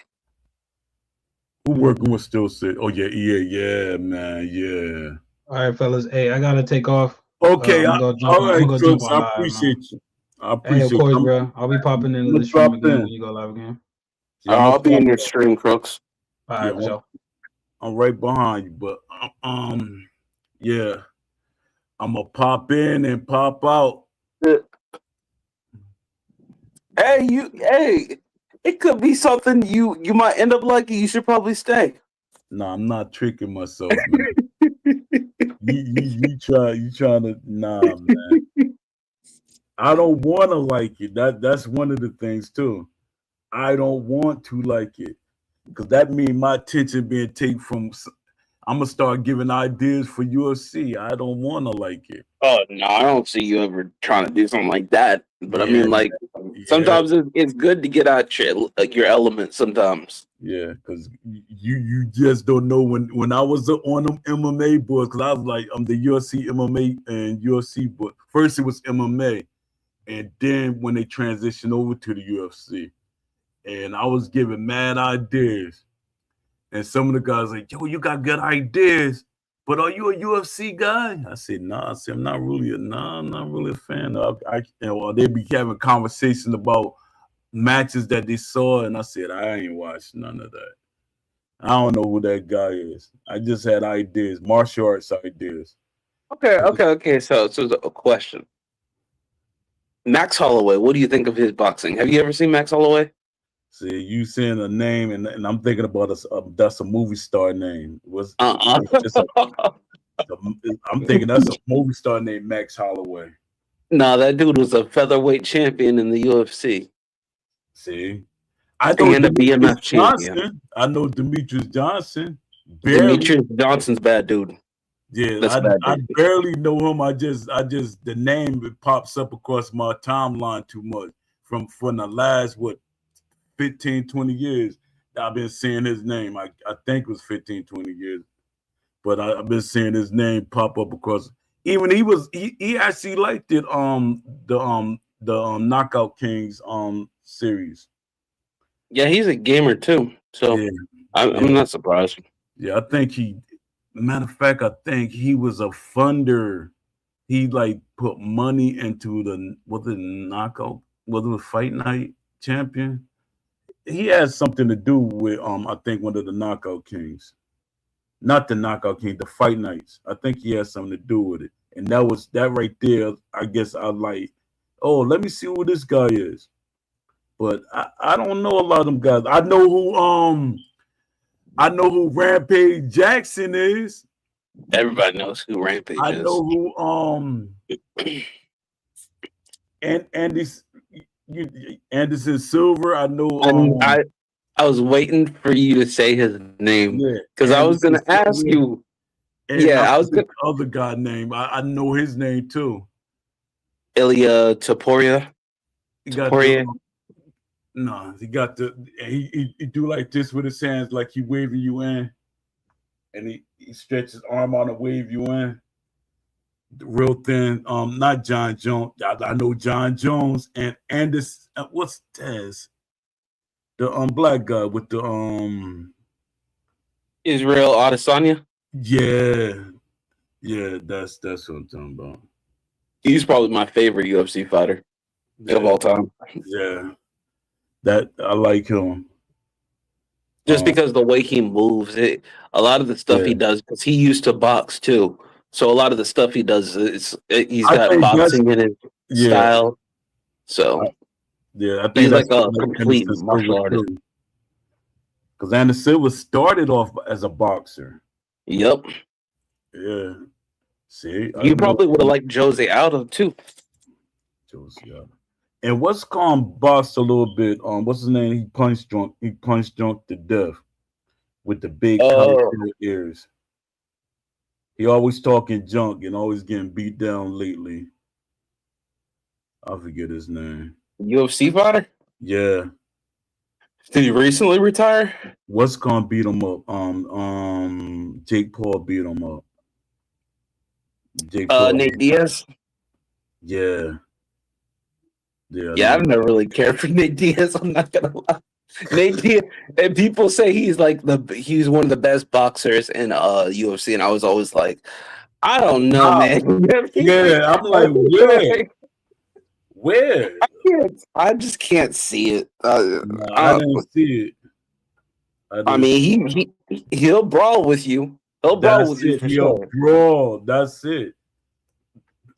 Who working with Still City? Oh yeah, yeah, man, yeah. All right, fellas. Hey, I gotta take off. Okay, I'm gonna go jump all on. I'm right, gonna go jump Crooks. on I live, man. appreciate you. I Hey, of appreciate course, you. bro. I'll be popping into I'ma the stream drop again in. when you go live again. Yeah, I'ma I'll be in pop- your stream, Crooks. All yeah, right, for sure. I'm right behind you, but yeah, I'ma pop in and pop out. Hey, it could be something you might end up liking. You should probably stay. Nah, I'm not tricking myself, man. you trying to man. I don't want to like it. That's one of the things too. I don't want to like it because that means my attention being taken from. I'm gonna start giving ideas for UFC. I don't want to like it. Oh no, I don't see you ever trying to do something like that. But I Yeah, mean, like yeah. sometimes it's good to get out your element. Sometimes. Yeah, because you just don't know when I was on them MMA boards, because I was like, I'm the UFC MMA and UFC board. First it was MMA, and then when they transitioned over to the UFC, and I was giving mad ideas, and some of the guys like, yo, you got good ideas, but are you a UFC guy? I said, nah. I said, I'm not really a fan. They'd be having conversations about matches that they saw, and I said, I ain't watched none of that. I don't know who that guy is. I just had ideas, martial arts ideas. Okay. So a question. Max Holloway, what do you think of his boxing? Have you ever seen Max Holloway? See, you saying a name, and I'm thinking about that's a movie star name. I'm thinking that's a movie star named Max Holloway. No, that dude was a featherweight champion in the UFC. See, I know and a BMF Johnson. champion. I know Demetrius Johnson. Demetrius Johnson's bad dude. Yeah, That's bad I dude. barely know him. I just the name it pops up across my timeline too much from the last 15, 20 years. I've been seeing his name. I think it was 15, 20 years. But I've been seeing his name pop up across. Even he actually liked it the Knockout Kings series. Yeah, he's a gamer too. So Yeah. I'm not surprised. Yeah, I think matter of fact, I think he was a funder. He like put money into the Fight Night champion. He has something to do with I think one of the Knockout Kings. Not the Knockout King, the Fight Nights. I think he has something to do with it. And that right there, I guess I like, oh, let me see who this guy is. But I don't know a lot of them guys. I know who Rampage Jackson is. Everybody knows who Rampage is. I know who Anderson Silver. I know I was waiting for you to say his name because I was gonna ask you. I was gonna other guy name. I know his name too. Ilya Topuria. He do like this with his hands, like he waving you in, and he stretches his arm out and wave you in. Real thin. Not John Jones. I know John Jones and Anderson. What's Tez? The black guy with the Israel Adesanya. Yeah, that's what I'm talking about. He's probably my favorite UFC fighter of all time. Yeah, that I like him. Just because the way he moves, a lot of the stuff he does, because he used to box too. So a lot of the stuff he does he's got boxing in his style. So yeah, I think he's like a complete martial artist. Because Anderson Silva started off as a boxer. Yep. Yeah. See, you probably would have liked Jose Aldo too. Jose Aldo. And what's called boxed a little bit? What's his name? He punched drunk to death with the big ears. He always talking junk and always getting beat down lately. I forget his name. UFC fighter? Yeah. Did he recently retire? What's gonna beat him up? Jake Paul beat him up. Nate Diaz? Yeah. Yeah, I've never really cared for Nate Diaz. I'm not gonna lie. Nate Diaz, and people say he's like he's one of the best boxers in UFC, and I was always like, I don't know, man. Yeah, I'm like, where? I just can't see it. Nah, I didn't see it. I mean, he'll brawl with you. He'll brawl with you for sure. Brawl. That's it.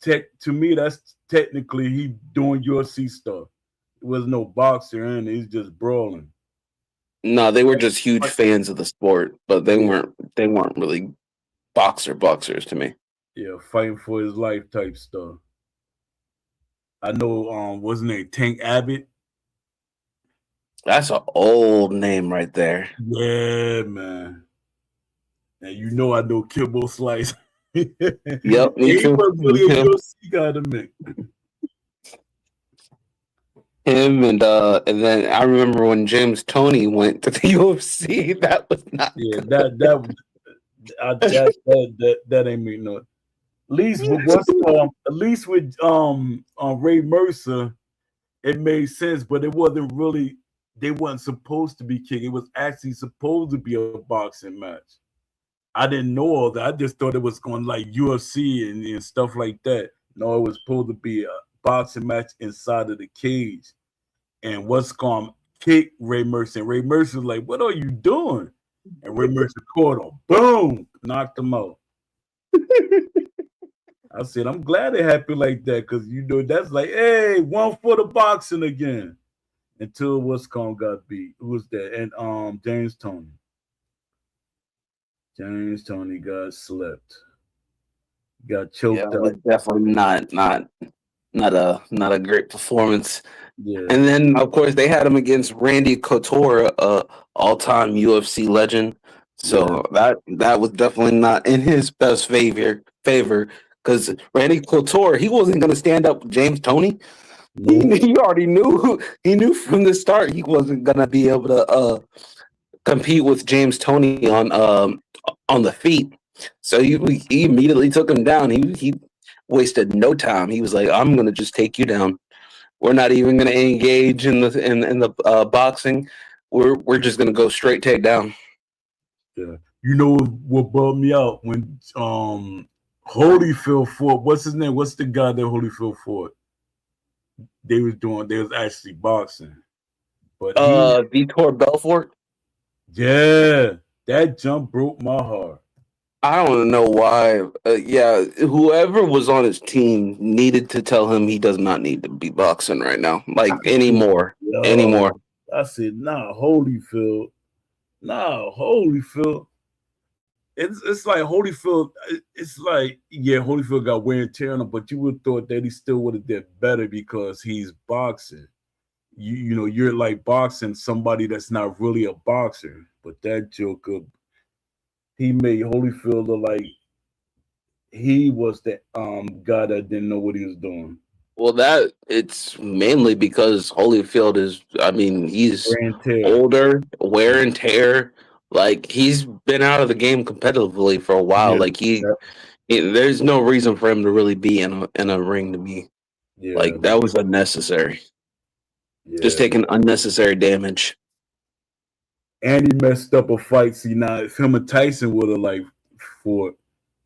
To me, that's technically he doing UFC stuff. It was no boxer in it. He's just brawling. No, they were just huge fans of the sport, but they weren't really boxers to me. Yeah, fighting for his life type stuff. I know what's his name? Tank Abbott. That's an old name right there. Yeah, man. And you know I know Kimbo Slice. Yep, me he too. was really a UFC guy to me. Him and then I remember when James Toney went to the UFC. That was not Yeah, good. that ain't me no. At least with Ray Mercer, it made sense, but it wasn't really. They wasn't supposed to be kicking. It was actually supposed to be a boxing match. I didn't know all that. I just thought it was going like UFC and stuff like that. No, it was supposed to be a boxing match inside of the cage. And what's going to kick Ray Mercer? And Ray Mercer was like, "What are you doing?" And Ray Mercer caught him. Boom! Knocked him out. I said, I'm glad it happened like that because, that's like, hey, one for the boxing again. Until what's called got beat. Who was that? And James Toney. James Toney got slept. Got choked out. It was definitely not a great performance. Yeah. And then of course they had him against Randy Couture, all-time UFC legend. So that was definitely not in his best favor because Randy Couture, he wasn't going to stand up with James Toney. He already knew. He knew from the start he wasn't going to be able to compete with James Toney on the feet. So he immediately took him down. He wasted no time. He was like, "I'm going to just take you down. We're not even going to engage in the boxing. We're just going to go straight takedown." Yeah. You know what bugged me out when Holyfield fought? What's his name? What's the guy that Holyfield fought? They was actually boxing, but Vitor Belfort. Yeah, that jump broke my heart. I don't know why. Whoever was on his team needed to tell him he does not need to be boxing right now, anymore. I said, nah, Holyfield. It's like Holyfield. It's like, yeah, Holyfield got wear and tear on him, but you would have thought that he still would have did better because he's boxing. You're like boxing somebody that's not really a boxer. But that joker, he made Holyfield look like he was the guy that didn't know what he was doing. Well, it's mainly because Holyfield he's older, wear and tear. Like, he's been out of the game competitively for a while. Yeah, there's no reason for him to really be in a ring to me. Yeah, like, that was unnecessary. Yeah. Just taking unnecessary damage. And he messed up a fight. See, now if him and Tyson would have fought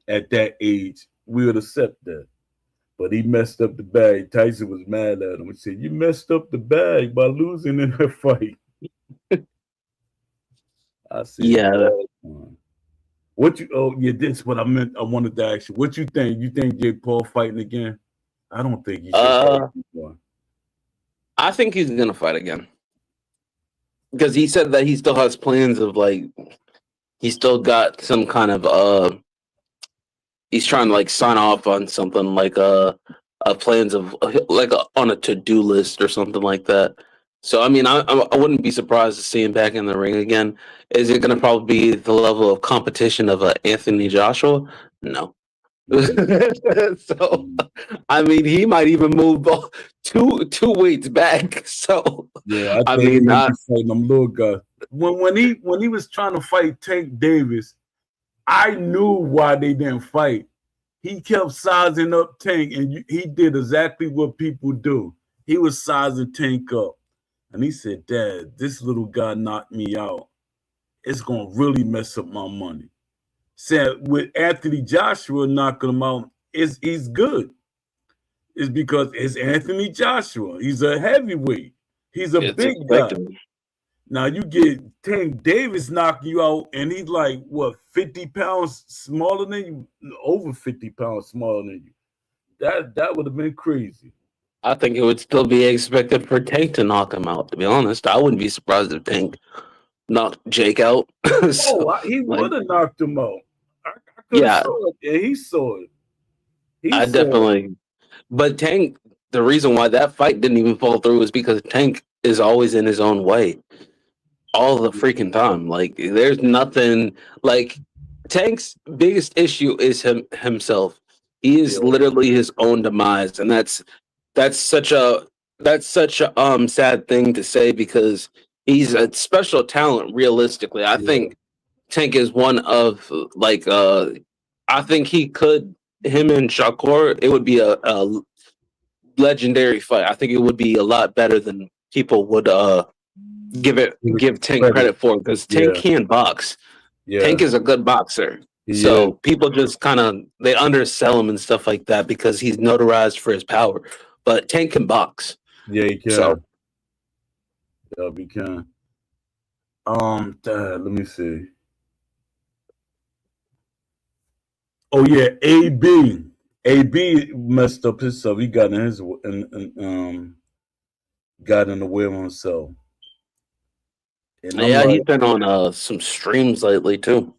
at that age, we would accept that. But he messed up the bag. Tyson was mad at him and said, "You messed up the bag by losing in that fight." I see. Yeah. This is what I meant. I wanted to ask you. What you think? You think Jake Paul fighting again? I don't think he should fight anymore. I think he's gonna fight again. Because he said that he still has plans of he still got some kind of he's trying to sign off on something plans of on a to-do list or something like that. So I mean, I wouldn't be surprised to see him back in the ring again. Is it going to probably be the level of competition of Anthony Joshua? No. So I mean, he might even move two weights back. So yeah, I mean, not fighting them little guys. When he was trying to fight Tank Davis, I knew why they didn't fight. He kept sizing up Tank, and he did exactly what people do. He was sizing Tank up, and he said, "Dad, this little guy knocked me out. It's gonna really mess up my money." Said with Anthony Joshua knocking him out, he's good. It's because it's Anthony Joshua. He's a heavyweight. He's a It's big guy. expected. Now you get Tank Davis knocking you out, and he's like what 50 pounds smaller than you, over 50 pounds smaller than you. That would have been crazy. I think it would still be expected for Tank to knock him out. To be honest, I wouldn't be surprised if Tank knocked Jake out. So, He like, would have knocked him out. I could yeah, have saw it, and he saw it. I saw it. definitely. But Tank, the reason why that fight didn't even fall through is because Tank is always in his own way all the freaking time. Like, there's nothing like Tank's biggest issue is himself. He is Yeah. literally his own demise, and that's such a sad thing to say because he's a special talent. Realistically, I Yeah. think Tank is one of like I think him and Shakur, it would be a legendary fight. I think it would be a lot better than people would give Tank credit for because Tank Yeah. can box. Yeah. Tank is a good boxer. So people just kind of they undersell him and stuff like that because he's notarized for his power. But Tank can box. Yeah, he can. So Yeah, he can. Let me see. Oh yeah, AB messed up himself. He got in his got in the way of himself. And I'm yeah, like, he's been on some streams lately too.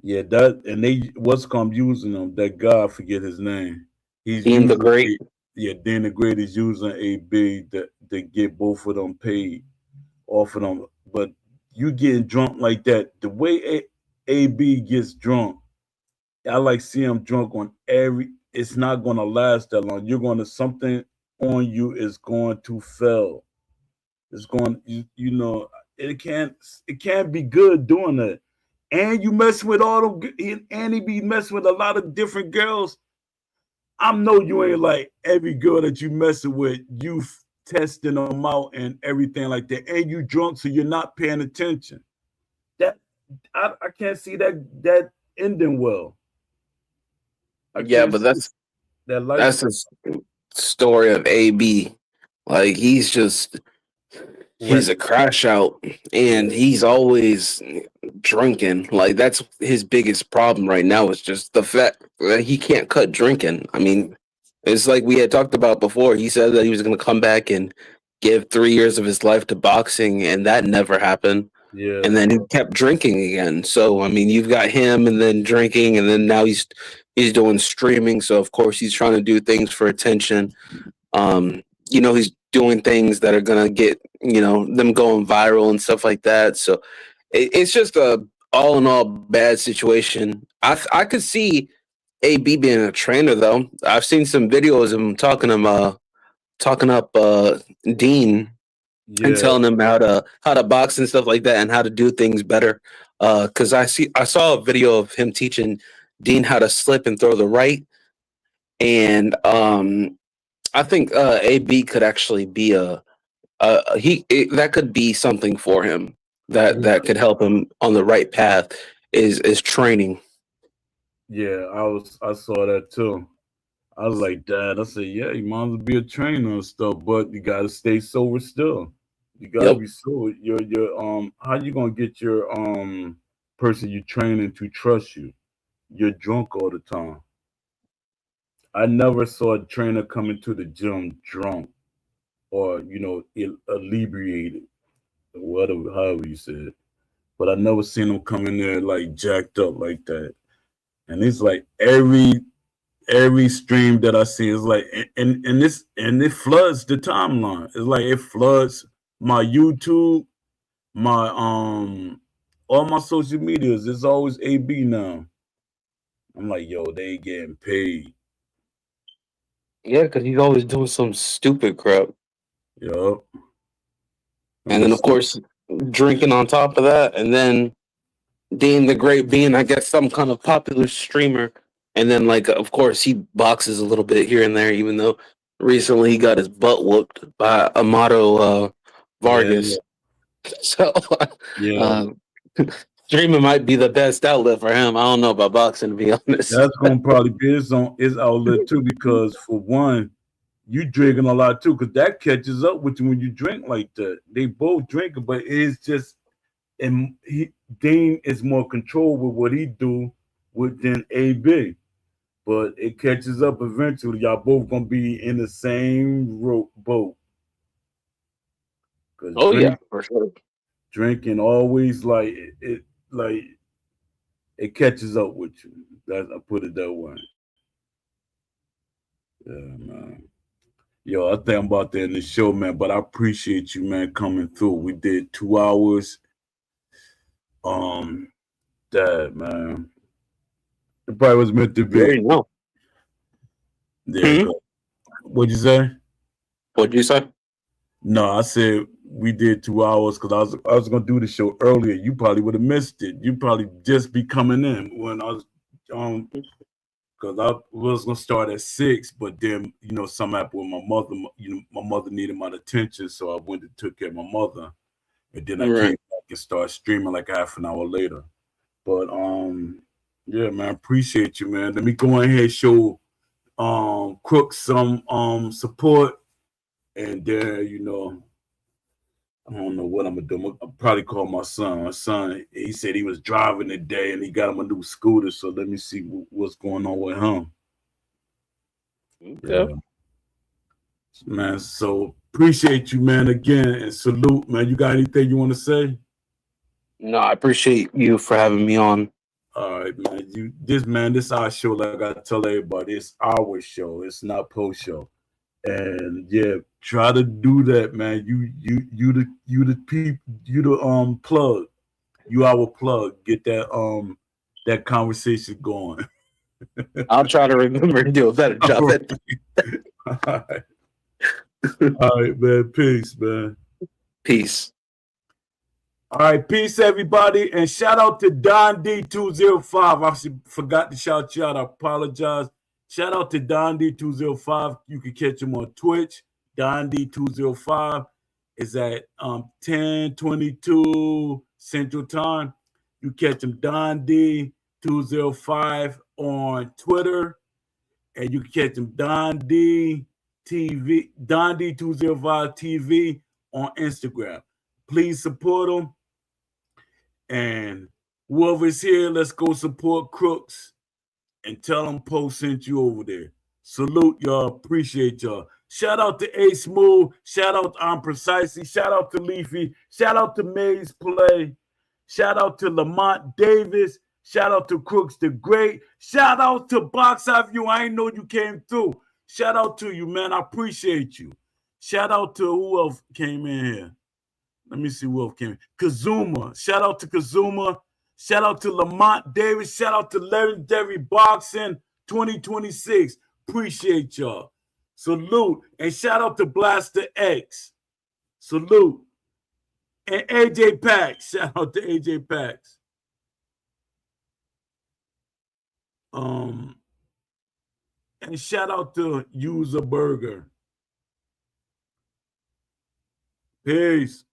yeah, that and they what's come using him. That guy, I forget his name. He's Dean the using Great. Yeah, Dean the Great is using AB to get both of them paid off of them. But you getting drunk like that, the way AB gets drunk, I like seeing him drunk on it's not gonna last that long. You're gonna something on you is going to fail. It's going you know it can't be good doing that. And you mess with all them and he be messing with a lot of different girls. I know you ain't like every girl that you messing with, you testing them out and everything like that. And you drunk, so you're not paying attention. That I can't see that ending well. Yeah, but that's the story of AB. Like he's a crash out and he's always drinking. Like that's his biggest problem right now is just the fact that he can't cut drinking. I mean, it's like we had talked about before. He said that he was going to come back and give 3 years of his life to boxing, and that never happened. Yeah. And then he kept drinking again. So I mean, you've got him, and then drinking, and then now he's doing streaming. So of course he's trying to do things for attention. He's doing things that are gonna get them going viral and stuff like that. So it's just a all in all bad situation. I could see AB being a trainer though. I've seen some videos of him talking up Dean and telling him how to box and stuff like that and how to do things better. Because I saw a video of him teaching Dean how to slip and throw the right, and I think AB could actually be that could be something for him that could help him on the right path is training. Yeah, I saw that too. I was like, Dad, I said, yeah, you might as well be a trainer and stuff, but you gotta stay sober still. You gotta be sober. Your how you gonna get your person you training to trust you? You're drunk all the time. I never saw a trainer come into the gym drunk or inebriated, whatever, however you said. But I never seen him come in there like jacked up like that. And it's like every stream that I see is like, and it floods the timeline. It's like it floods my YouTube, my all my social medias. It's always AB now. I'm like, yo, they getting paid. Yeah, because he's always doing some stupid crap. Yup. And then, of course, drinking on top of that. And then Dean the Great being, I guess, some kind of popular streamer. And then, like, of course, he boxes a little bit here and there, even though recently he got his butt whooped by Amato Vargas. So Yeah, uh, streaming might be the best outlet for him. I don't know about boxing, to be honest. that's gonna probably be his outlet too. Because for one, you drinking a lot too. Because that catches up with you when you drink like that. They both drinking, but it's just, and Dean is more control with what he do than AB. But it catches up eventually. Y'all both gonna be in the same boat. Cause Oh yeah, for sure. drinking always like it catches up with you. I put it that way. Yeah, man. Yo, I think I'm about to end the show, man. But I appreciate you, man, coming through. We did 2 hours. That man, it probably was meant to be. There you know. Yeah. What'd you say? What'd you say? No, I said we did 2 hours because I was gonna do the show earlier. You probably would have missed it. You probably just be coming in when I was because I was gonna start at 6, but then something happened with my mother. My mother needed my attention, so I went and took care of my mother, and then I came back and started streaming like half an hour later. But yeah, man, appreciate you, man. Let me go ahead and show Crook some support, and then I don't know what I'm gonna do. I'll probably call my son. My son, he said he was driving today and he got him a new scooter. So let me see what's going on with him. Yeah. Man, so appreciate you, man, again, and salute, man. You got anything you want to say? No, I appreciate you for having me on. All right, man. This our show. Like I tell everybody, it's our show. It's not post show. And yeah, try to do that, man. You the plug. You our plug. Get that conversation going. I'll try to remember to do a better job. All right. All right, man. Peace, man. Peace. All right, peace, everybody, and shout out to Don D205. I forgot to shout you out. I apologize. Shout out to Don D205. You can catch him on Twitch. Don D205 is at 10:22 Central Time. You catch him Don D205 on Twitter, and you can catch him Don D205 TV on Instagram. Please support him. And whoever's here, let's go support Crooks and tell them Post sent you over there. Salute y'all. Appreciate y'all. Shout out to Ace Smooth. Shout out to I'm Precisely. Shout out to Leafy. Shout out to Maze Play. Shout out to Lamont Davis. Shout out to Crooks the Great. Shout out to Box Eye View. I ain't know you came through. Shout out to you, man. I appreciate you. Shout out to who else came in here. Let me see who else came in. Kazuma. Shout out to Kazuma. Shout out to Lamont Davis. Shout out to Legendary Boxing 2026. Appreciate y'all. Salute. And shout out to Blaster X. Salute. And AJ Pax. Shout out to AJ Pax. And shout out to User Burger. Peace.